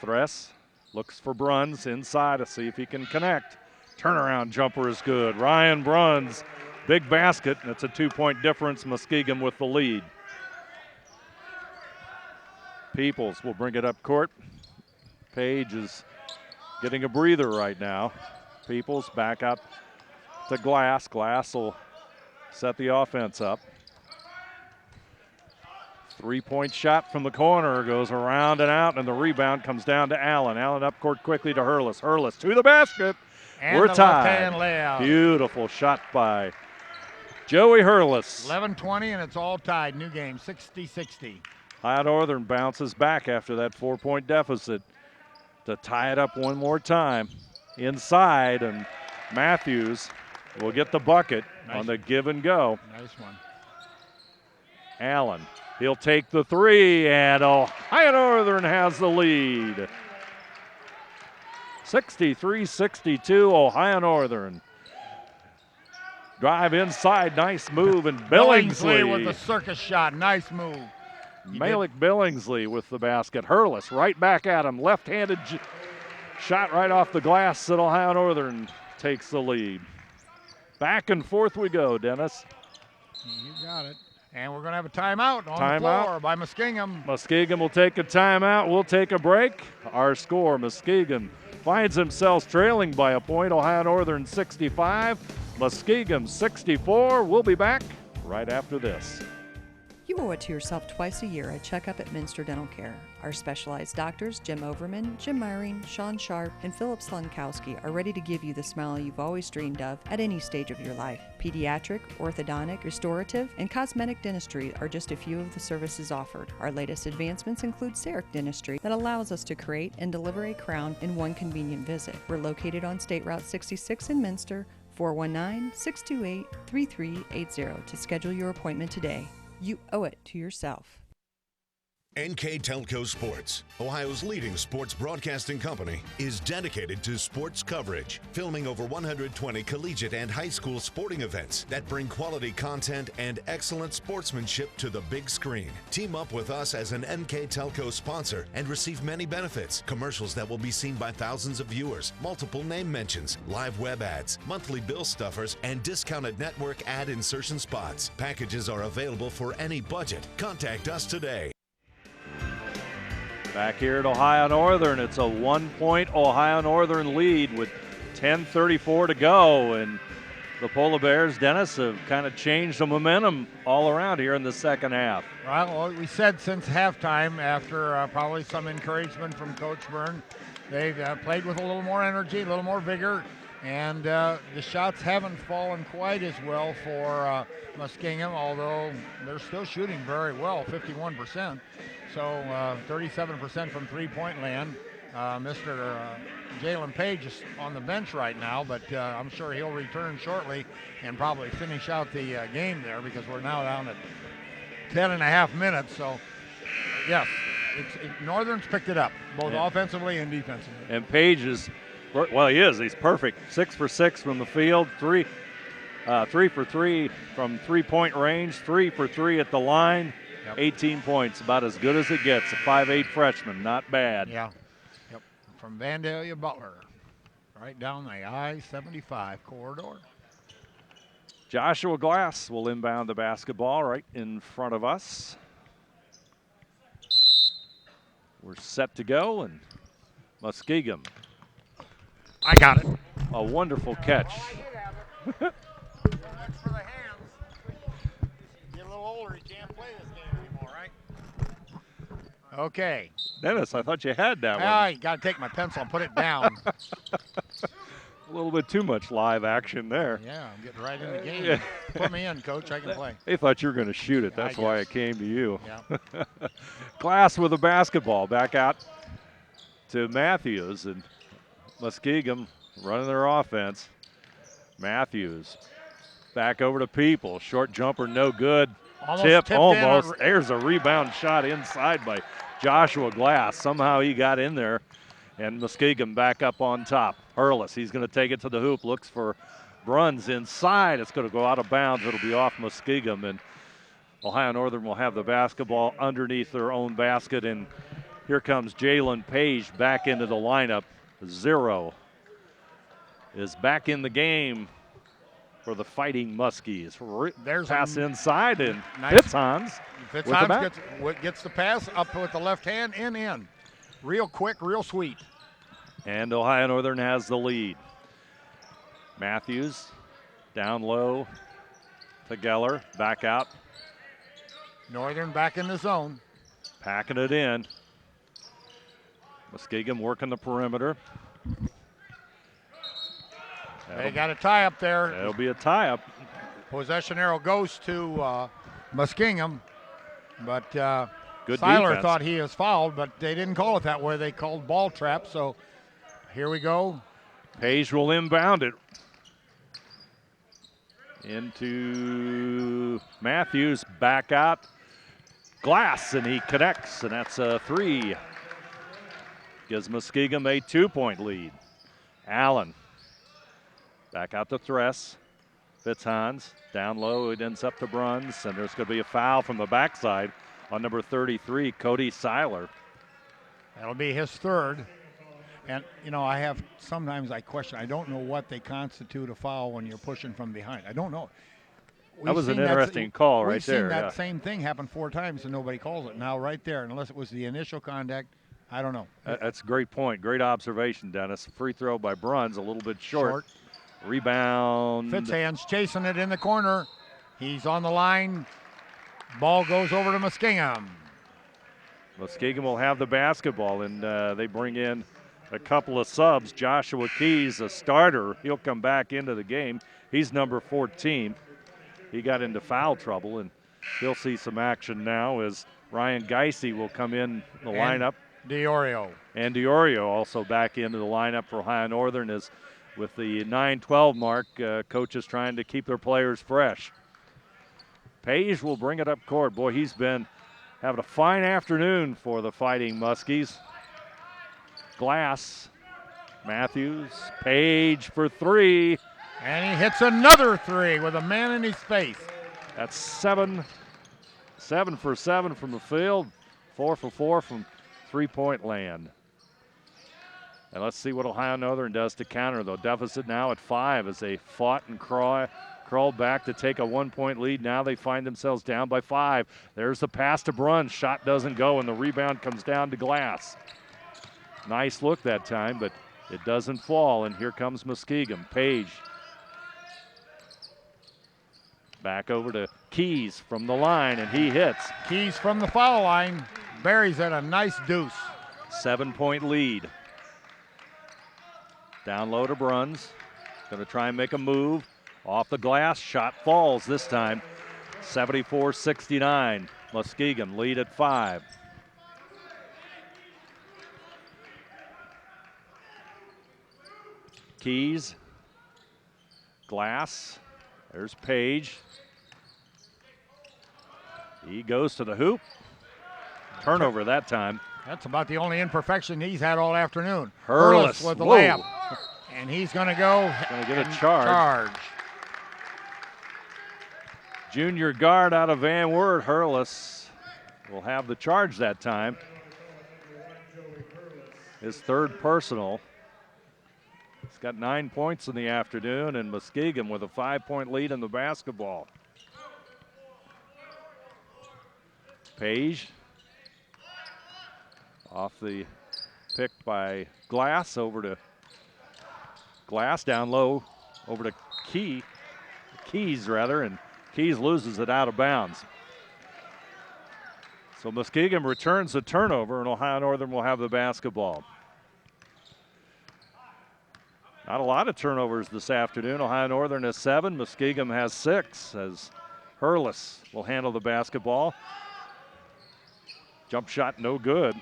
S3: Thress looks for Bruns inside to see if he can connect. Turnaround jumper is good. Ryan Bruns, big basket, and it's a 2-point difference. Muskingum with the lead. Peoples will bring it up court. Page is getting a breather right now. Peoples back out to Glass. Glass will set the offense up. 3-point shot from the corner goes around and out, and the rebound comes down to Allen. Allen up court quickly to Hurlis. Hurlis to the basket.
S4: And
S3: we're
S4: the
S3: tied.
S4: left-hand layout.
S3: Beautiful shot by Joey Hurlis.
S4: 11-20, and it's all tied. New game, 60-60.
S3: Ohio Northern bounces back after that 4-point deficit to tie it up one more time. Inside, and Matthews will get the bucket on the give and go.
S4: Nice one.
S3: Allen, he'll take the three, and Ohio Northern has the lead. 63-62, Ohio Northern. Drive inside, nice move, and Billingsley
S4: with the circus shot, nice move.
S3: Malik Billingsley with the basket. Hurlis right back at him. Left-handed shot right off the glass, and Ohio Northern takes the lead. Back and forth we go, Dennis.
S4: You got it. And we're going to have a timeout on the floor by Muskingum.
S3: Muskingum will take a timeout. We'll take a break. Our score, Muskingum finds themselves trailing by a point. Ohio Northern 65, Muskingum 64. We'll be back right after this.
S5: You owe it to yourself twice a year a checkup at Minster Dental Care. Our specialized doctors, Jim Overman, Jim Myring, Sean Sharp, and Philip Slunkowski, are ready to give you the smile you've always dreamed of at any stage of your life. Pediatric, orthodontic, restorative, and cosmetic dentistry are just a few of the services offered. Our latest advancements include CEREC dentistry that allows us to create and deliver a crown in one convenient visit. We're located on State Route 66 in Minster, 419-628-3380 to schedule your appointment today. You owe it to yourself.
S6: NKTelco Sports, Ohio's leading sports broadcasting company, is dedicated to sports coverage, filming over 120 collegiate and high school sporting events that bring quality content and excellent sportsmanship to the big screen. Team up with us as an NKTelco sponsor and receive many benefits: commercials that will be seen by thousands of viewers, multiple name mentions, live web ads, monthly bill stuffers, and discounted network ad insertion spots. Packages are available for any budget. Contact us today.
S3: Back here at Ohio Northern, it's a 1-point Ohio Northern lead with 10:34 to go, and the Polar Bears, Dennis, have kind of changed the momentum all around here in the second half.
S4: Well, we said since halftime, after probably some encouragement from Coach Byrne, they've played with a little more energy, a little more vigor, and the shots haven't fallen quite as well for Muskingum, although they're still shooting very well, 51%. So 37% from three-point land. Mr. Jalen Page is on the bench right now, but I'm sure he'll return shortly and probably finish out the game there, because we're now down at 10 and a half minutes. So, yes, Northern's picked it up, both offensively and defensively.
S3: And Page is, well, he is. He's perfect. 6 for 6 from the field, 3 for 3 from three-point range, 3 for 3 at the line. 18 points, about as good as it gets. A 5'8" freshman, not bad.
S4: Yeah. Yep. From Vandalia Butler, right down the I-75 corridor.
S3: Joshua Glass will inbound the basketball right in front of us. We're set to go, and Muskingum.
S4: I got it.
S3: A wonderful catch.
S4: Get a little older, you can't play this game anymore, right? Okay.
S3: Dennis, I thought you had that one.
S4: I got to take my pencil and put it down.
S3: A little bit too much live action there.
S4: Yeah, I'm getting right in the game. Put me in, Coach. I can play.
S3: They thought you were going to shoot it. That's why it came to you.
S4: Yeah.
S3: Glass with a basketball back out to Matthews, and Muskingum running their offense. Matthews back over to People. Short jumper, no good. Tip, almost. There's a rebound shot inside by Joshua Glass. Somehow he got in there, and Muskingum back up on top. Hurlis, he's going to take it to the hoop, looks for Bruns inside. It's going to go out of bounds. It'll be off Muskingum, and Ohio Northern will have the basketball underneath their own basket, and here comes Jalen Page back into the lineup. Zero is back in the game for the Fighting Muskies. There's pass inside, and Fitzhans
S4: gets the pass up with the left hand, in. Real quick, real sweet.
S3: And Ohio Northern has the lead. Matthews down low to Geller, back out.
S4: Northern back in the zone.
S3: Packing it in. Muskingum working the perimeter.
S4: They got a tie up there.
S3: It'll be a tie up.
S4: Possession arrow goes to Muskingum, but
S3: good
S4: Seiler
S3: defense.
S4: thought he was fouled, but they didn't call it that way. They called ball trap, so here we go.
S3: Page will inbound it into Matthews, back out. Glass, and he connects, and that's a 3. Gives Muskingum a 2-point lead. Allen back out to Thress. Fitzhans down low, it ends up to Bruns, and there's going to be a foul from the backside on number 33, Cody Seiler.
S4: That'll be his third. And, you know, sometimes I question, I don't know what they constitute a foul when you're pushing from behind. I don't know.
S3: That was an interesting call right there.
S4: We've seen that same thing happen 4 times and nobody calls it. Now right there, unless it was the initial contact, I don't know.
S3: That's a great point. Great observation, Dennis. Free throw by Bruns, a little bit short. Rebound.
S4: Fitzhand's chasing it in the corner. He's on the line. Ball goes over to Muskingum.
S3: Muskingum will have the basketball, and they bring in a couple of subs. Joshua Keys, a starter. He'll come back into the game. He's number 14. He got into foul trouble, and he'll see some action now as Ryan Geisey will come in the lineup.
S4: DiOrio.
S3: And DiOrio also back into the lineup for Ohio Northern as with the 9-12 mark, coaches trying to keep their players fresh. Page will bring it up court. Boy, he's been having a fine afternoon for the Fighting Muskies. Glass, Matthews, Page for 3.
S4: And he hits another 3 with a man in his face.
S3: That's 7 for 7 from the field, 4 for 4 from three-point land. And let's see what Ohio Northern does to counter, though. Deficit now at 5 as they fought and crawled back to take a 1-point lead. Now they find themselves down by 5. There's the pass to Bruns. Shot doesn't go, and the rebound comes down to Glass. Nice look that time, but it doesn't fall, and here comes Muskingum. Page. Back over to Keys from the line, and he hits.
S4: Keys from the foul line. Buries at a nice deuce.
S3: 7-point lead. Down low to Bruns. Going to try and make a move. Off the glass. Shot falls this time. 74-69. Muskingum lead at 5. Keys. Glass. There's Page. He goes to the hoop. Turnover that time.
S4: That's about the only imperfection he's had all afternoon.
S3: Hurlis
S4: with the layup. And he's going to go.
S3: Going to get a charge. Junior guard out of Van Wert, Hurlis, will have the charge that time. His 3rd personal. He's got 9 points in the afternoon, and Muskingum with a 5-point lead in the basketball. Page. Off the pick by Glass, over to Glass, down low, over to Keys, and Keys loses it out of bounds. So Muskingum returns the turnover, and Ohio Northern will have the basketball. Not a lot of turnovers this afternoon. Ohio Northern has 7, Muskingum has 6, as Hurlis will handle the basketball. Jump shot no good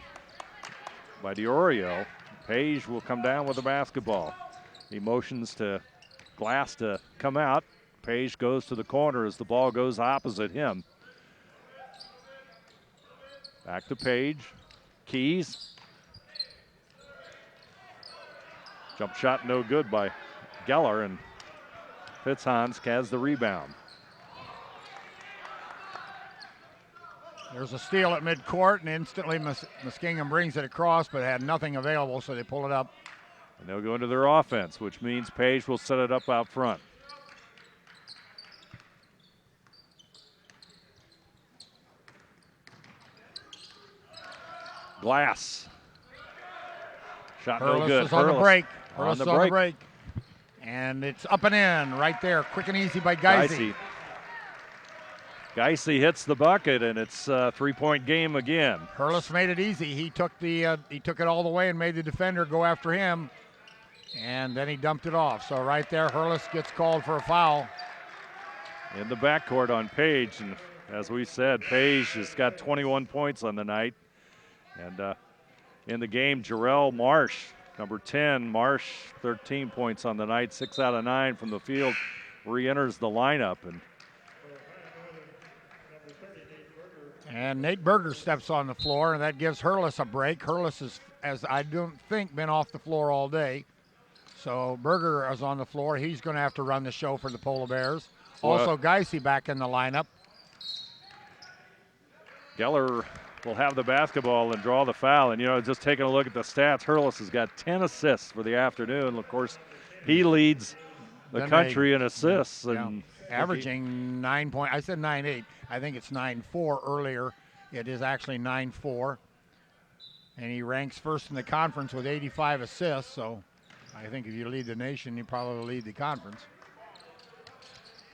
S3: by DiOrio. Page will come down with the basketball. He motions to Glass to come out. Page goes to the corner as the ball goes opposite him. Back to Page. Keys. Jump shot no good by Geller, and Fitzhans has the rebound.
S4: There's a steal at midcourt, and instantly Muskingum brings it across, but had nothing available, so they pull it up.
S3: And they'll go into their offense, which means Page will set it up out front. Glass. Shot
S4: Hurlis
S3: no good.
S4: is on the break.
S3: On
S4: Hurlis
S3: the
S4: is on the break. And it's up and in right there. Quick and easy by Geisey.
S3: Geisey hits the bucket, and it's a 3-point game again.
S4: Hurlis made it easy. He took it all the way and made the defender go after him, and then he dumped it off. So right there, Hurlis gets called for a foul.
S3: In the backcourt on Page, and as we said, Page has got 21 points on the night. And in the game, Jarrell Marsh, number 10, Marsh, 13 points on the night, 6 out of 9 from the field, re-enters the lineup.
S4: And Nate Berger steps on the floor, and that gives Hurlis a break. Hurlis has I don't think, been off the floor all day. So Berger is on the floor. He's going to have to run the show for the Polar Bears. Also, Geisey back in the lineup.
S3: Geller will have the basketball and draw the foul. And, just taking a look at the stats, Hurlis has got 10 assists for the afternoon. Of course, he leads the country in assists. And
S4: Averaging 9 point. I said 9.8. I think it's 9.4 earlier. It is actually 9.4. And he ranks first in the conference with 85 assists. So I think if you lead the nation, you probably lead the conference.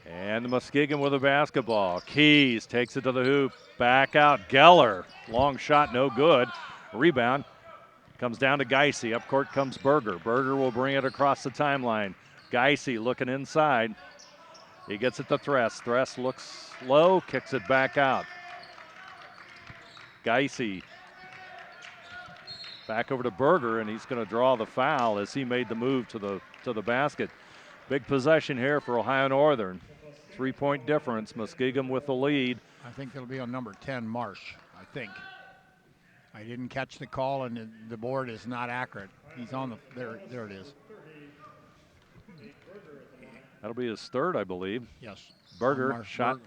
S3: And the Muskingum with a basketball. Keys takes it to the hoop. Back out. Geller. Long shot, no good. Rebound comes down to Geisey. Up court comes Berger. Berger will bring it across the timeline. Geisey looking inside. He gets it to Thress. Thress looks low, kicks it back out. Geisey back over to Berger, and he's going to draw the foul as he made the move to the basket. Big possession here for Ohio Northern. 3-point difference. Muskingum with the lead.
S4: I think it'll be on number 10, Marsh, I think. I didn't catch the call, and the board is not accurate. He's on the, there it is.
S3: That'll be his third, I believe.
S4: Yes.
S3: Berger, shot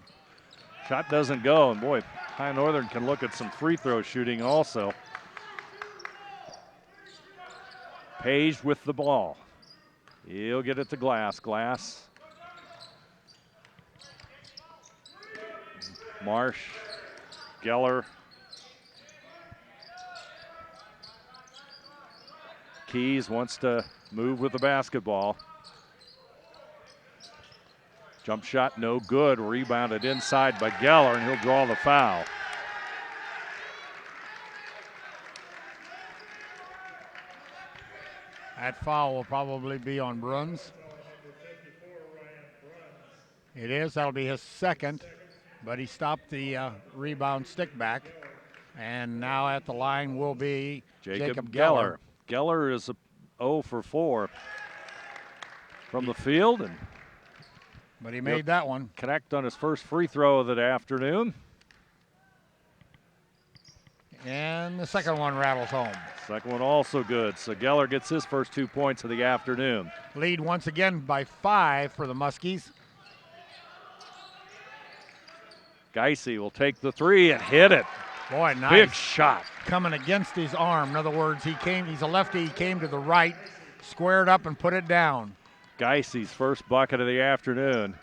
S3: doesn't go, and boy, Ohio Northern can look at some free throw shooting also. Page with the ball. He'll get it to Glass. Glass. Marsh. Geller. Keys wants to move with the basketball. Jump shot no good. Rebounded inside by Geller, and he'll draw the foul.
S4: That foul will probably be on Bruns. It is. That'll be his second, but he stopped the rebound stick back. And now at the line will be Jacob Geller.
S3: Geller is 0 for 4 from the field,
S4: but he made that one.
S3: Connect on his first free throw of the afternoon.
S4: And the second one rattles home.
S3: Second one also good. So Geller gets his first 2 points of the afternoon.
S4: Lead once again by 5 for the Muskies.
S3: Geisey will take the three and hit it.
S4: Boy, nice.
S3: Big shot.
S4: Coming against his arm. In other words, he's a lefty. He came to the right, squared up and put it down.
S3: Geisey's first bucket of the afternoon.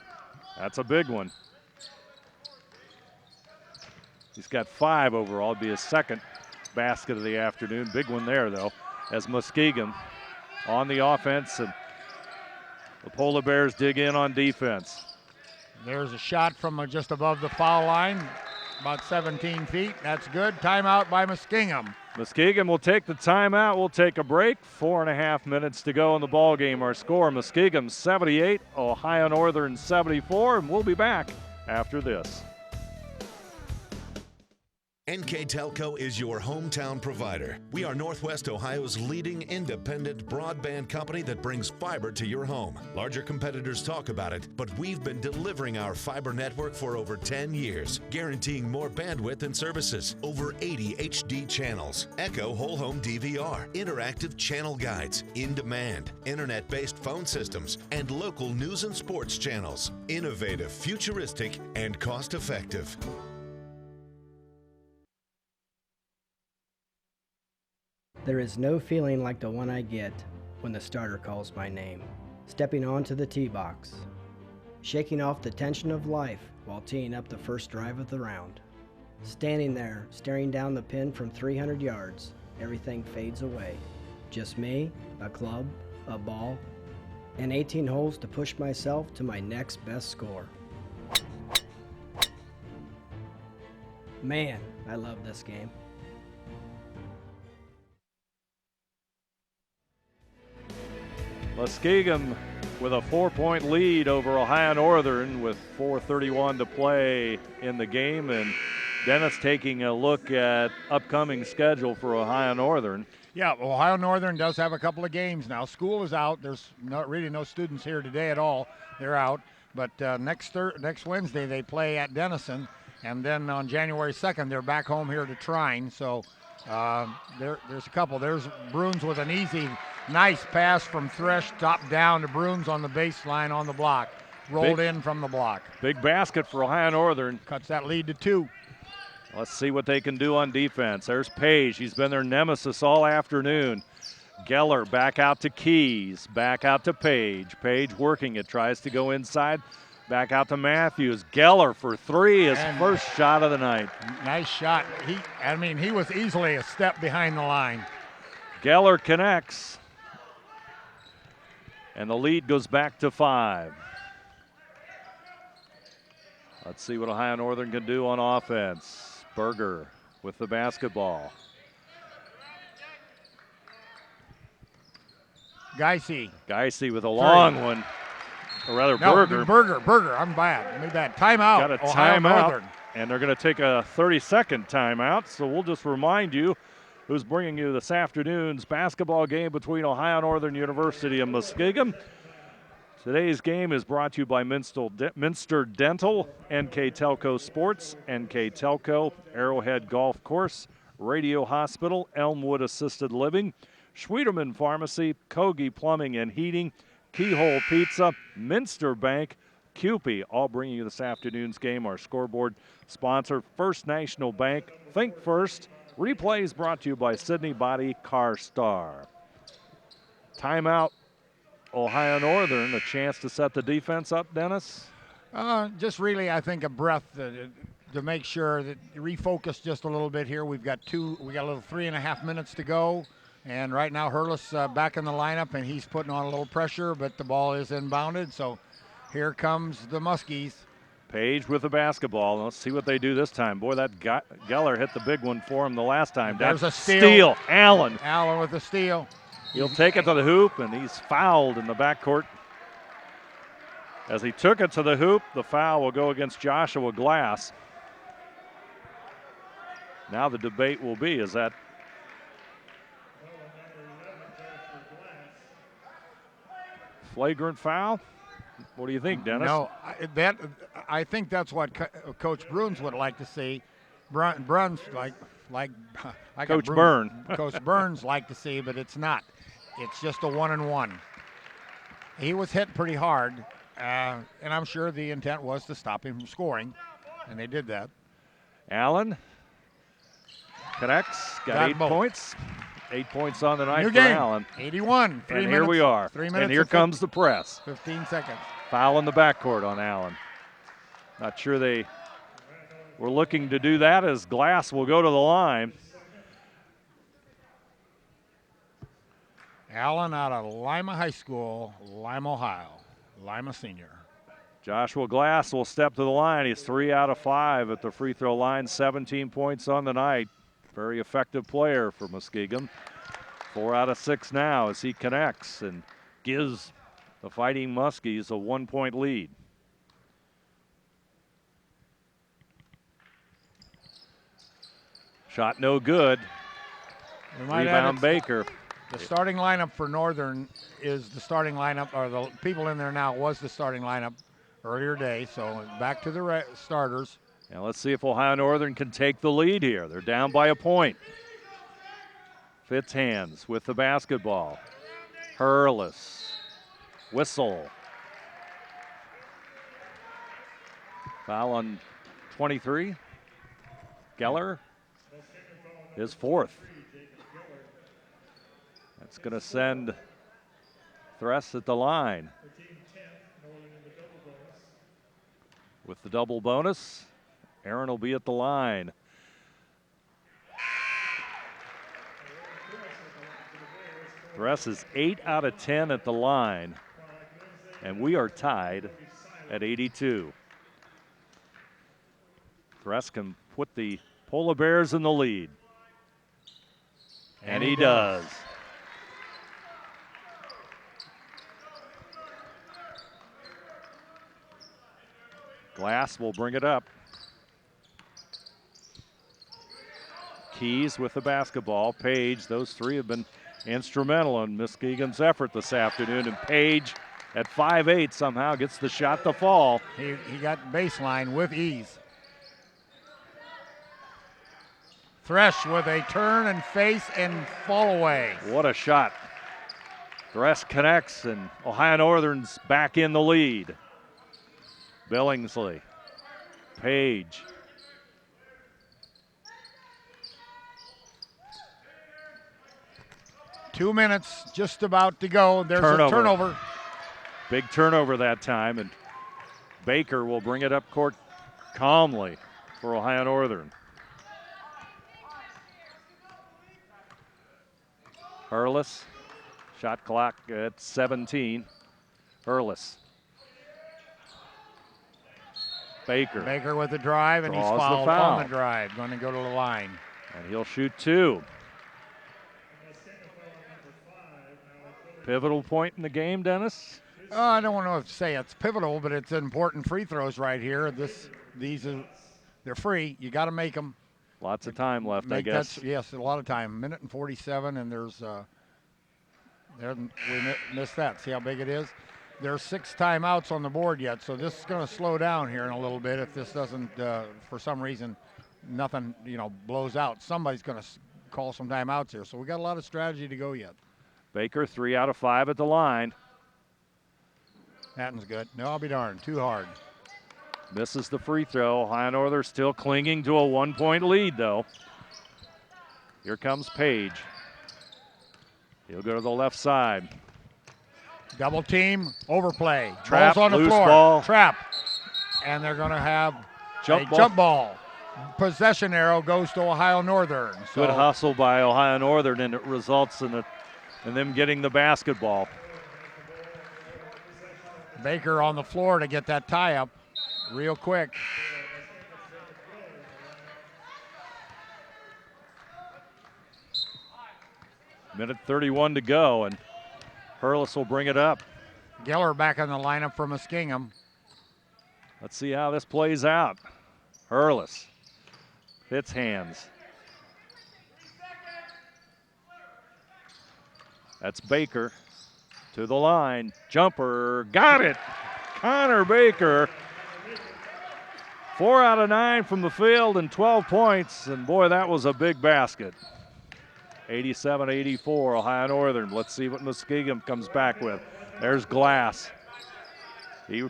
S3: That's a big one. He's got 5 overall. It'll be his second basket of the afternoon. Big one there, though, as Muskingum on the offense, and the Polar Bears dig in on defense.
S4: There's a shot from just above the foul line, about 17 feet. That's good. Timeout by Muskingum.
S3: Muskingum will take the timeout. We'll take a break. 4.5 minutes to go in the ball game. Our score: Muskingum 78, Ohio Northern 74, and we'll be back after this.
S6: NKTelco is your hometown provider. We are Northwest Ohio's leading independent broadband company that brings fiber to your home. Larger competitors talk about it, but we've been delivering our fiber network for over 10 years, guaranteeing more bandwidth and services, over 80 HD channels, Echo whole home DVR, interactive channel guides, in-demand, internet-based phone systems, and local news and sports channels. Innovative, futuristic, and cost-effective.
S20: There is no feeling like the one I get when the starter calls my name. Stepping onto the tee box, shaking off the tension of life while teeing up the first drive of the round. Standing there, staring down the pin from 300 yards, everything fades away. Just me, a club, a ball, and 18 holes to push myself to my next best score. Man, I love this game.
S3: Muskingum with a 4-point lead over Ohio Northern with 4:31 to play in the game. And Dennis taking a look at upcoming schedule for Ohio Northern.
S4: Yeah, Ohio Northern does have a couple of games now. School is out. There's not really no students here today at all. They're out. But next Wednesday they play at Denison. And then on January 2nd, they're back home here to Trine. So there's a couple. There's Bruins with an easy, nice pass from Thresh, top down to Bruins on the baseline on the block. Rolled in from the block.
S3: Big basket for Ohio Northern.
S4: Cuts that lead to 2.
S3: Let's see what they can do on defense. There's Page. He's been their nemesis all afternoon. Geller back out to Keys, back out to Page. Page working it, tries to go inside. Back out to Matthews. Geller for three, his first shot of the night.
S4: Nice shot. He was easily a step behind the line.
S3: Geller connects. And the lead goes back to 5. Let's see what Ohio Northern can do on offense. Berger with the basketball. Geisey with a long one. Or rather, Berger.
S4: Berger. I'm bad. Made that timeout.
S3: Got a
S4: Ohio
S3: timeout.
S4: Northern.
S3: And they're going to take a 30-second timeout. So we'll just remind you who's bringing you this afternoon's basketball game between Ohio Northern University and Muskingum. Today's game is brought to you by Minster Dental, NKTelco Sports, NKTelco, Arrowhead Golf Course, Radio Hospital, Elmwood Assisted Living, Schwieterman Pharmacy, Kogi Plumbing and Heating, Keyhole Pizza, Minster Bank, Cupie, all bringing you this afternoon's game. Our scoreboard sponsor, First National Bank. Think First. Replays brought to you by Sydney Body Car Star. Timeout, Ohio Northern. A chance to set the defense up, Dennis?
S4: Just really, I think, a breath to make sure that you refocus just a little bit here. We got a little 3.5 minutes to go. And right now, Hurlis back in the lineup, and he's putting on a little pressure, but the ball is inbounded. So here comes the Muskies.
S3: Page with the basketball. Let's see what they do this time. Boy, that Geller hit the big one for him the last time.
S4: There's a steal.
S3: Allen.
S4: Allen with the steal.
S3: He'll take it to the hoop, and he's fouled in the backcourt. As he took it to the hoop, the foul will go against Joshua Glass. Now the debate will be, is that flagrant foul? What do you think, Dennis?
S4: No, I think that's what Coach Bruns would like to see. Bruns
S3: Coach Byrne.
S4: Coach Burns like to see, but it's not. It's just a 1-and-1. He was hit pretty hard, and I'm sure the intent was to stop him from scoring, and they did that.
S3: Allen connects, got 8 points. 8 points on the night
S4: New
S3: for
S4: game.
S3: Allen.
S4: 81.
S3: And here we are.
S4: 3 minutes
S3: and here comes the press.
S4: 15 seconds.
S3: Foul in the backcourt on Allen. Not sure they were looking to do that, as Glass will go to the line.
S4: Allen out of Lima High School, Lima, Ohio. Lima senior.
S3: Joshua Glass will step to the line. He's 3 out of 5 at the free throw line, 17 points on the night. Very effective player for Muskingum. 4 out of 6 now as he connects and gives the Fighting Muskies a 1-point lead. Shot no good. Rebound Baker.
S4: The starting lineup for Northern is the starting lineup, or the people in there now was the starting lineup earlier day. So back to the starters.
S3: Now let's see if Ohio Northern can take the lead here. They're down by a point. Fitzhands with the basketball. Hurlis. Whistle. Foul on 23. Geller. His 4th. That's going to send Thress at the line. With the double bonus, Aaron will be at the line. Thress is 8 out of 10 at the line, and we are tied at 82. Thress can put the Polar Bears in the lead. And he does. Glass will bring it up. Keys with the basketball. Page, those three have been instrumental in Muskingum's effort this afternoon. And Page at 5'8" somehow gets the shot to fall.
S4: He got baseline with ease. Thresh with a turn and face and fall away.
S3: What a shot. Thresh connects, and Ohio Northern's back in the lead. Billingsley. Page.
S4: Two minutes just about to go. There's
S3: Turnover.
S4: a turnover.
S3: Big turnover that time, and Baker will bring it up court calmly for Ohio Northern. Hurlis, shot clock at 17. Hurlis.
S4: Baker with the drive, and he's
S3: Draws the
S4: fouled
S3: foul.
S4: on the drive. Going to go to the line.
S3: And he'll shoot 2. Pivotal point in the game, Dennis?
S4: I don't want to say it's pivotal, but it's important free throws right here. They're free. You got to make them.
S3: Lots of time left, I guess.
S4: Yes, a lot of time. 1:47, and we missed that. See how big it is? There's 6 timeouts on the board yet, so this is going to slow down here in a little bit. If this doesn't, for some reason, nothing, blows out. Somebody's going to call some timeouts here. So we got a lot of strategy to go yet.
S3: Baker 3 out of 5 at the line.
S4: Hatton's good. No, I'll be darned. Too hard.
S3: Misses the free throw. Ohio Northern still clinging to a 1-point lead, though. Here comes Page. He'll go to the left side.
S4: Double team, overplay.
S3: Trap,
S4: Ball's on the
S3: loose
S4: floor.
S3: ball.
S4: Trap. And they're going to have
S3: Jump ball.
S4: jump ball. Possession arrow goes to Ohio Northern.
S3: Good hustle by Ohio Northern, and it results in them getting the basketball.
S4: Baker on the floor to get that tie up real quick.
S3: Minute 31 to go, and Hurlis will bring it up.
S4: Geller back in the lineup for Muskingum.
S3: Let's see how this plays out. Hurlis hits hands. That's Baker to the line. Jumper, got it. Connor Baker. 4 out of 9 from the field and 12 points. And boy, that was a big basket. 87-84, Ohio Northern. Let's see what Muskingum comes back with. There's Glass. He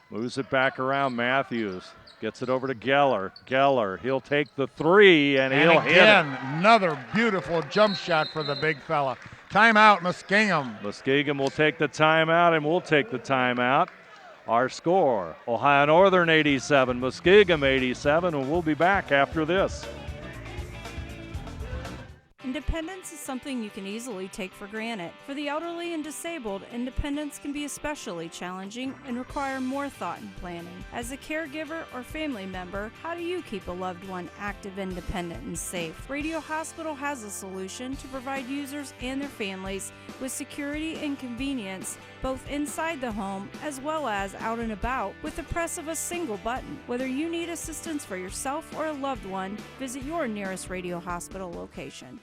S3: moves it back around. Matthews gets it over to Geller. Geller, he'll take the 3 and he'll hit it.
S4: Another beautiful jump shot for the big fella. Timeout, Muskingum.
S3: Muskingum will take the timeout, and we'll take the timeout. Our score, Ohio Northern 87, Muskingum 87, and we'll be back after this.
S21: Independence is something you can easily take for granted. For the elderly and disabled, independence can be especially challenging and require more thought and planning. As a caregiver or family member, how do you keep a loved one active, independent, and safe? Radio Hospital has a solution to provide users and their families with security and convenience, both inside the home as well as out and about, with the press of a single button. Whether you need assistance for yourself or a loved one, visit your nearest Radio Hospital location.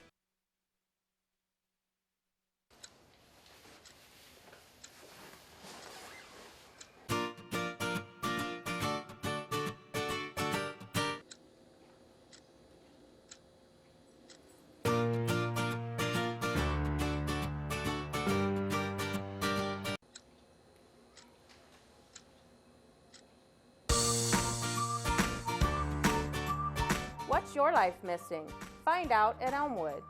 S18: What's your life missing? Find out at Elmwood.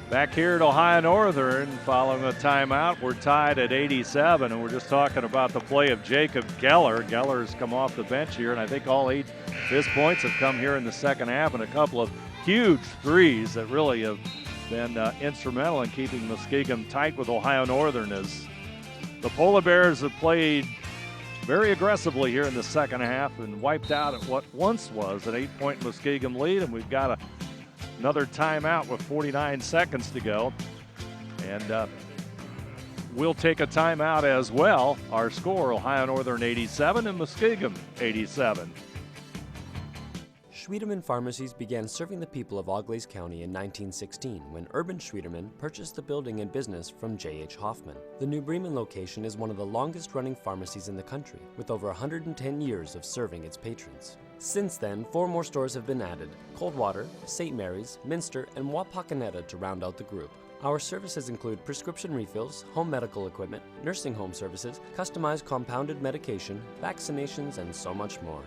S3: Back here at Ohio Northern, following a timeout, we're tied at 87, and we're just talking about the play of Jacob Geller. Geller's come off the bench here, and I think all 8 of his points have come here in the second half, and a couple of huge threes that really have been instrumental in keeping Muskingum tight with Ohio Northern, as the Polar Bears have played very aggressively here in the second half and wiped out at what once was an 8-point Muskingum lead, and we've got another timeout with 49 seconds to go. And we'll take a timeout as well. Our score, Ohio Northern 87 and Muskingum 87.
S2: Schwiedemann Pharmacies began serving the people of Auglaize County in 1916 when Urban Schwiedemann purchased the building and business from J.H. Hoffman. The New Bremen location is one of the longest-running pharmacies in the country, with over 110 years of serving its patrons. Since then, 4 more stores have been added: Coldwater, St. Mary's, Minster, and Wapakoneta to round out the group. Our services include prescription refills, home medical equipment, nursing home services, customized compounded medication, vaccinations, and so much more.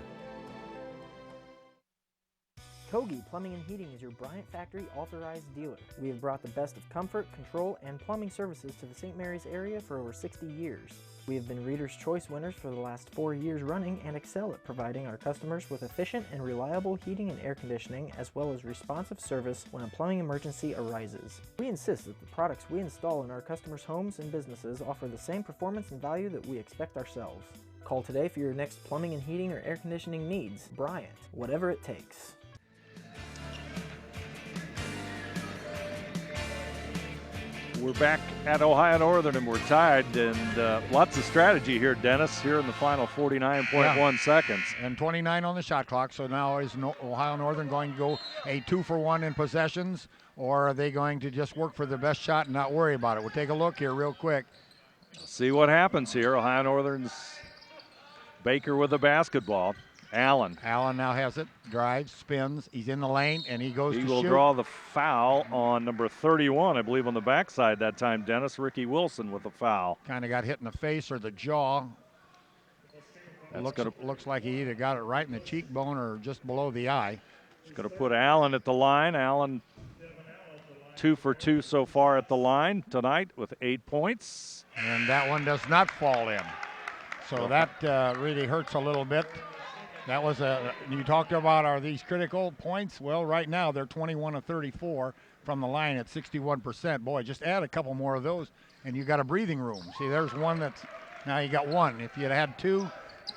S11: Kogi Plumbing and Heating is your Bryant Factory authorized dealer. We have brought the best of comfort, control, and plumbing services to the St. Mary's area for over 60 years. We have been Reader's Choice winners for the last 4 years running and excel at providing our customers with efficient and reliable heating and air conditioning, as well as responsive service when a plumbing emergency arises. We insist that the products we install in our customers' homes and businesses offer the same performance and value that we expect ourselves. Call today for your next plumbing and heating or air conditioning needs. Bryant, whatever it takes.
S3: We're back at Ohio Northern and we're tied, and lots of strategy here, Dennis, here in the final 49.1 seconds.
S4: And 29 on the shot clock, so now is Ohio Northern going to go a 2-for-1 in possessions, or are they going to just work for the best shot and not worry about it? We'll take a look here real quick.
S3: See what happens here. Ohio Northern's Baker with the basketball. Allen
S4: now has it, drives, spins, he's in the lane, and he goes to shoot.
S3: He will draw the foul on number 31, I believe on the backside that time, Dennis. Ricky Wilson with the foul.
S4: Kind of got hit in the face or the jaw. Looks like he either got it right in the cheekbone or just below the eye.
S3: It's going to put Allen at the line. Allen 2 for 2 so far at the line tonight with 8 points.
S4: And that one does not fall in. So that really hurts a little bit. That was you talked about, are these critical points? Well, right now they're 21 of 34 from the line at 61%. Boy, just add a couple more of those and you got a breathing room. See, there's one now you got one. If you'd had two,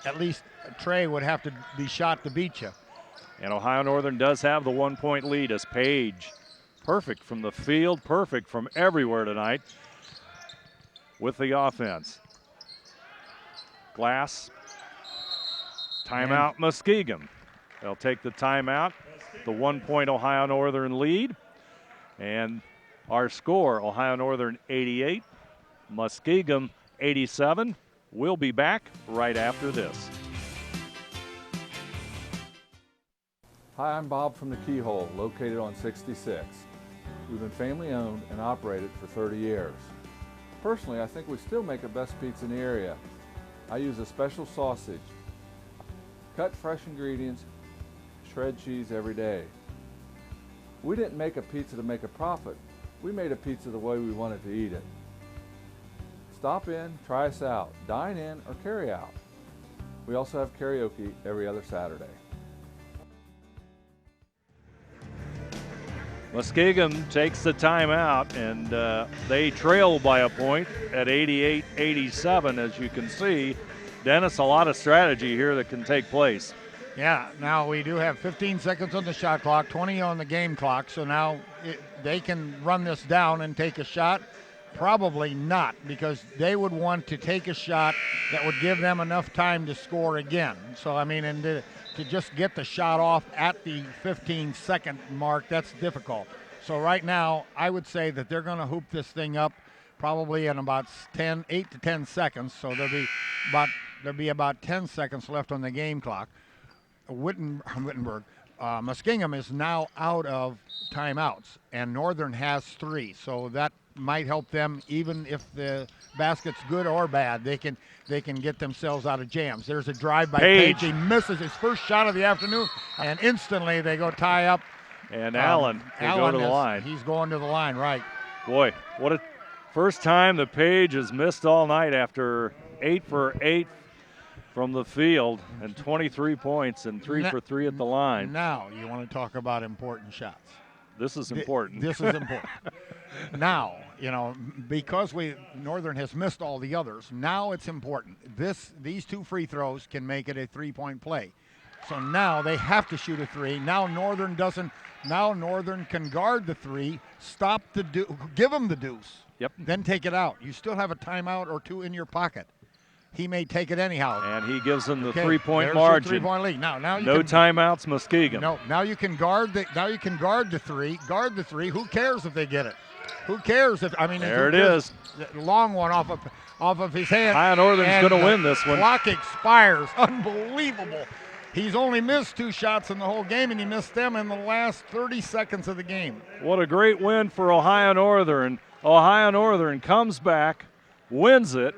S4: at least Trey would have to be shot to beat you.
S3: And Ohio Northern does have the 1-point lead as Page, perfect from the field, perfect from everywhere tonight with the offense. Glass. Timeout, Muskingum. They'll take the timeout. The 1-point Ohio Northern lead. And our score, Ohio Northern 88, Muskingum 87. We'll be back right after this.
S13: Hi, I'm Bob from the Keyhole, located on 66. We've been family owned and operated for 30 years. Personally, I think we still make the best pizza in the area. I use a special sausage. Cut fresh ingredients, shred cheese every day. We didn't make a pizza to make a profit. We made a pizza the way we wanted to eat it. Stop in, try us out, dine in, or carry out. We also have karaoke every other Saturday.
S3: Muskingum takes the timeout, and they trail by a point at 88-87, as you can see. Dennis, a lot of strategy here that can take place.
S4: Yeah, now we do have 15 seconds on the shot clock, 20 on the game clock, so now they can run this down and take a shot. Probably not, because they would want to take a shot that would give them enough time to score again. So, I mean, and to just get the shot off at the 15-second mark, that's difficult. So right now, I would say that they're going to hoop this thing up probably in about 8 to 10 seconds. So there'll be about 10 seconds left on the game clock. Wittenberg, Muskingum is now out of timeouts, and Northern has 3. So that might help them, even if the basket's good or bad. They can get themselves out of jams. There's a drive by Page. He misses his first shot of the afternoon, and instantly they go tie up.
S3: And Allen will go to the line.
S4: He's going to the line, right.
S3: Boy, what a first time that Page has missed all night after 8 for 8 from the field and 23 points and 3 for 3 at the line.
S4: Now you want to talk about important shots.
S3: This is important.
S4: This is important. Now, because Northern has missed all the others, now it's important. These 2 free throws can make it a 3-point play. So now they have to shoot a 3. Now Northern can guard the 3, stop the give them the deuce.
S3: Yep.
S4: Then take it out. You still have a timeout or 2 in your pocket. He may take it anyhow.
S3: And he gives them the 3-point
S4: margin.
S3: margin.
S4: 3-point lead. Now
S3: no timeouts, Muskingum.
S4: No, now you can guard the 3. Guard the 3. Who cares if they get it? Who cares if
S3: there it is.
S4: Long one off of his hand.
S3: Ohio Northern's going to win this one.
S4: Clock expires. Unbelievable. He's only missed 2 shots in the whole game, and he missed them in the last 30 seconds of the game.
S3: What a great win for Ohio Northern. Ohio Northern comes back, wins it.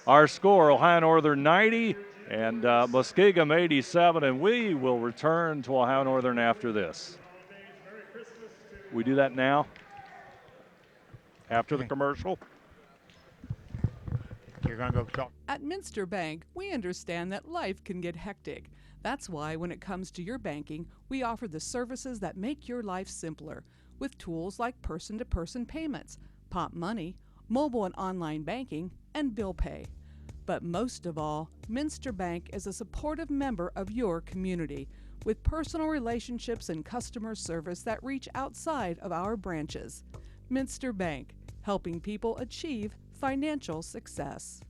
S3: Our score, Ohio Northern 90 and Muskingum 87, and we will return to Ohio Northern after this. We do that now? After the commercial?
S4: You're going to go talk.
S15: At Minster Bank, we understand that life can get hectic. That's why when it comes to your banking, we offer the services that make your life simpler with tools like person-to-person payments, Pop Money, mobile and online banking, and bill pay. But most of all, Minster Bank is a supportive member of your community with personal relationships and customer service that reach outside of our branches. Minster Bank, helping people achieve financial success.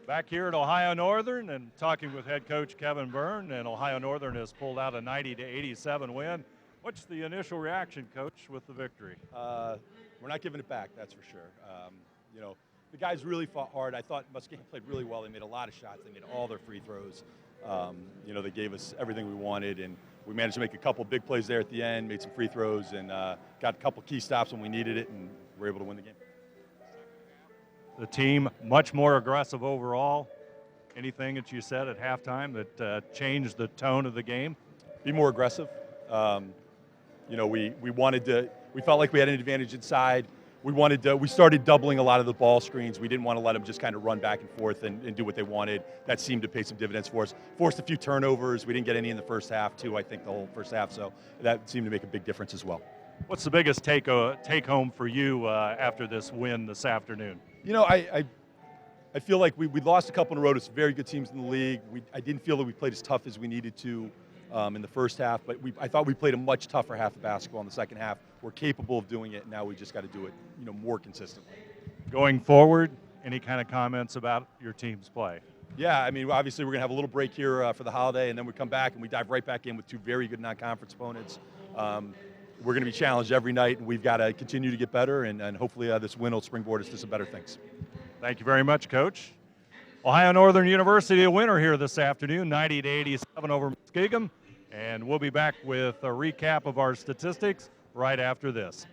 S3: Back here at Ohio Northern and talking with head coach Kevin Byrne, and Ohio Northern has pulled out a 90-87 win. What's the initial reaction, Coach, with the victory?
S12: We're not giving it back, that's for sure. You know, the guys really fought hard. I thought Muskingum played really well. They made a lot of shots. They made all their free throws. You know, they gave us everything we wanted, and we managed to make a couple big plays there at the end, made some free throws, and got a couple key stops when we needed it, and were able to win the game.
S3: The team much more aggressive overall. Anything that you said at halftime that changed the tone of the game?
S12: Be more aggressive. You know, we wanted to. We felt like we had an advantage inside. We started doubling a lot of the ball screens. We didn't want to let them just kind of run back and forth and do what they wanted. That seemed to pay some dividends for us. Forced a few turnovers. We didn't get any in the first half, too, I think, the whole first half. So that seemed to make a big difference as well.
S3: What's the biggest take home for you after this win this afternoon?
S12: You know, I feel like we lost a couple in a row to some very good teams in the league. I didn't feel that we played as tough as we needed to in the first half, but I thought we played a much tougher half of basketball in the second half. We're capable of doing it, and now we just got to do it, you know, more consistently.
S3: Going forward, any kind of comments about your team's play?
S12: Yeah, I mean, obviously we're going to have a little break here for the holiday, and then we come back and we dive right back in with two very good non-conference opponents. We're going to be challenged every night, and we've got to continue to get better, and hopefully this win will springboard us to some better things.
S3: Thank you very much, Coach. Ohio Northern University a winner here this afternoon, 90-87 over Muskingum, and we'll be back with a recap of our statistics right after this.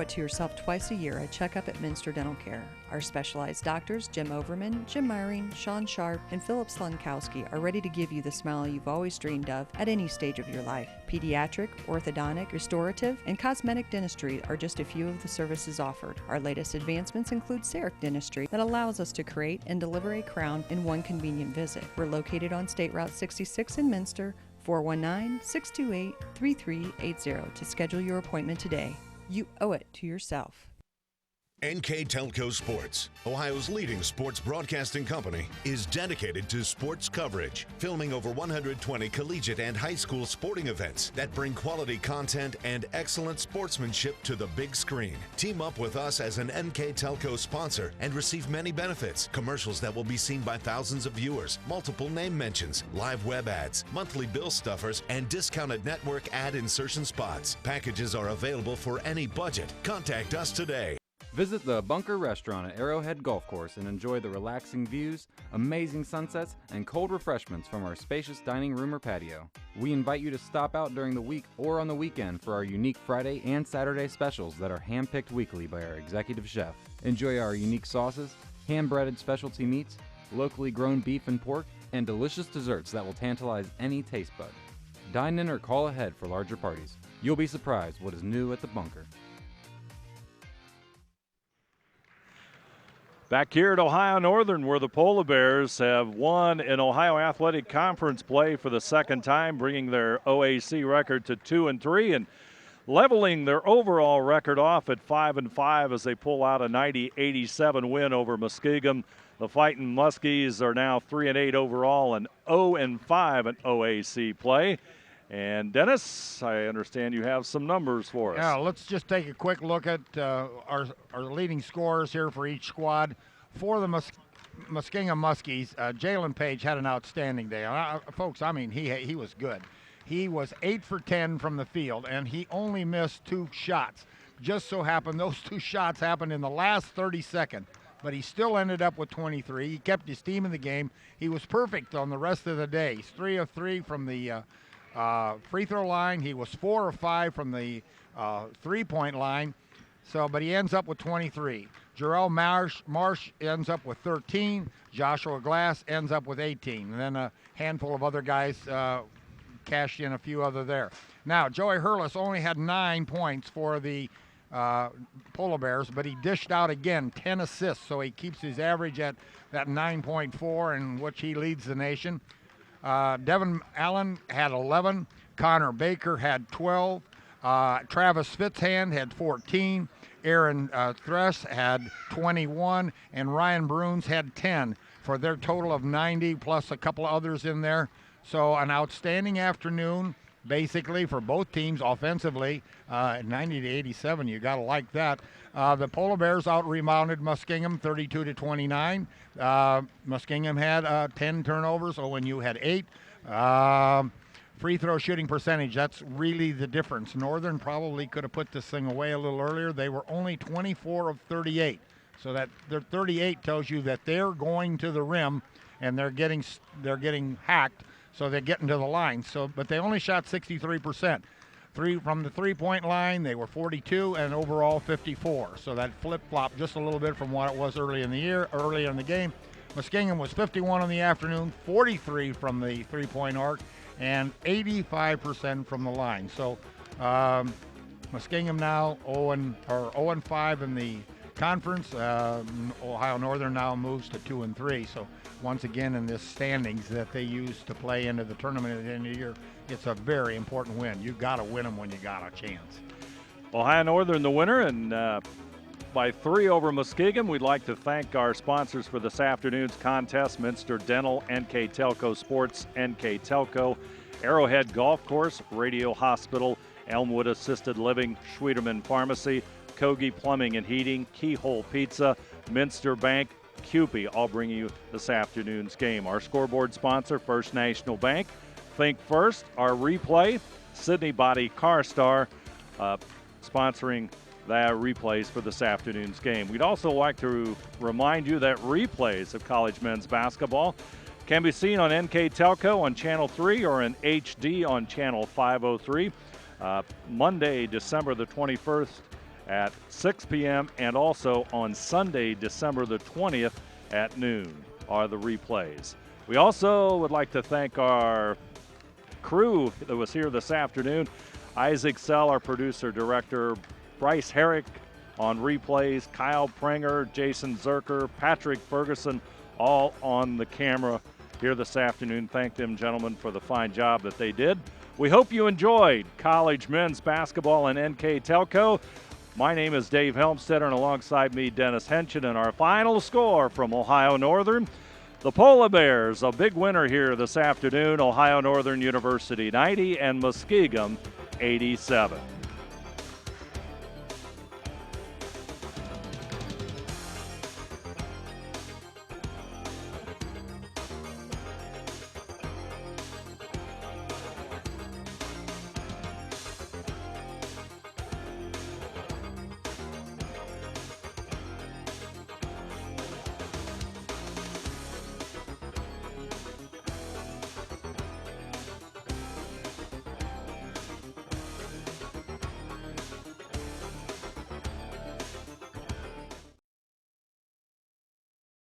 S5: To yourself twice a year a checkup at Minster Dental Care. Our specialized doctors, Jim Overman, Jim Myring, Sean Sharp, and Philip Slunkowski, are ready to give you the smile you've always dreamed of at any stage of your life. Pediatric, orthodontic, restorative, and cosmetic dentistry are just a few of the services offered. Our latest advancements include CEREC dentistry that allows us to create and deliver a crown in one convenient visit. We're located on State Route 66 in Minster, 419-628-3380 to schedule your appointment today. You owe it to yourself.
S6: NKTelco Sports, Ohio's leading sports broadcasting company, is dedicated to sports coverage, filming over 120 collegiate and high school sporting events that bring quality content and excellent sportsmanship to the big screen. Team up with us as an NKTelco sponsor and receive many benefits: commercials that will be seen by thousands of viewers, multiple name mentions, live web ads, monthly bill stuffers, and discounted network ad insertion spots. Packages are available for any budget. Contact us today.
S8: Visit the Bunker Restaurant at Arrowhead Golf Course and enjoy the relaxing views, amazing sunsets, and cold refreshments from our spacious dining room or patio. We invite you to stop out during the week or on the weekend for our unique Friday and Saturday specials that are hand-picked weekly by our executive chef. Enjoy our unique sauces, hand-breaded specialty meats, locally grown beef and pork, and delicious desserts that will tantalize any taste bud. Dine in or call ahead for larger parties. You'll be surprised what is new at the Bunker.
S3: Back here at Ohio Northern, where the Polar Bears have won in Ohio Athletic Conference play for the second time, bringing their OAC record to 2-3 and leveling their overall record off at 5-5 as they pull out a 90-87 win over Muskingum. The Fightin' Muskies are now 3-8 overall and 0-5 in OAC play. And Dennis, I understand you have some numbers for us.
S4: Yeah, let's just take a quick look at our leading scorers here for each squad. For the Muskingum Muskies, Jalen Page had an outstanding day. Folks, I mean, he was good. He was 8 for 10 from the field, and he only missed 2 shots. Just so happened those 2 shots happened in the last 30 seconds, but he still ended up with 23. He kept his team in the game. He was perfect on the rest of the day. He's 3 of 3 from the free throw line. He was 4 of 5 from the 3-point line. But he ends up with 23. Jarrell Marsh ends up with 13. Joshua Glass ends up with 18. And then a handful of other guys cashed in a few other there. Now, Joey Hurlis only had 9 points for the Polar Bears, but he dished out again 10 assists, so he keeps his average at that 9.4, in which he leads the nation. Devin Allen had 11. Connor Baker had 12. Travis Fitzhand had 14. Aaron Thress had 21. And Ryan Bruns had 10 for their total of 90, plus a couple of others in there. So an outstanding afternoon, basically, for both teams offensively. 90 to 87, you got to like that. The Polar Bears out-rebounded Muskingum 32 to 29. Muskingum had 10 turnovers. ONU had 8. Free throw shooting percentage, that's really the difference. Northern probably could have put this thing away a little earlier. They were only 24 of 38. So that their 38 tells you that they're going to the rim and they're getting hacked, so they're getting to the line. But they only shot 63%. From the 3-point line, they were 42, and overall 54. So that flip-flopped just a little bit from what it was early in the game. Muskingum was 51 in the afternoon, 43 from the 3-point arc, and 85% from the line. So Muskingum now 0-5 in the conference. Ohio Northern now moves to 2-3. So once again, in this standings that they use to play into the tournament at the end of the year, it's a very important win. You got to win them when you got a chance.
S3: Ohio Northern the winner, and by 3 over Muskingum. We'd like to thank our sponsors for this afternoon's contest: Minster Dental, NKTelco Sports, NKTelco, Arrowhead Golf Course, Radio Hospital, Elmwood Assisted Living, Schwieterman Pharmacy, Kogi Plumbing and Heating, Keyhole Pizza, Minster Bank, Cupie, all bringing you this afternoon's game. Our scoreboard sponsor, First National Bank. Think First, our replay, Sydney Body Car Star, sponsoring the replays for this afternoon's game. We'd also like to remind you that replays of college men's basketball can be seen on NKTelco on Channel 3 or in HD on Channel 503. Monday, December the 21st at 6 p.m. and also on Sunday, December the 20th at noon are the replays. We also would like to thank our crew that was here this afternoon. Isaac Sell, our producer director, Bryce Herrick on replays, Kyle Prenger, Jason Zerker, Patrick Ferguson, all on the camera here this afternoon. Thank them, gentlemen, for the fine job that they did. We hope you enjoyed college men's basketball and NKTelco. My name is Dave Helmstetter, and alongside me, Dennis Henshin, and our final score from Ohio Northern. The Polar Bears, a big winner here this afternoon. Ohio Northern University 90 and Muskingum 87.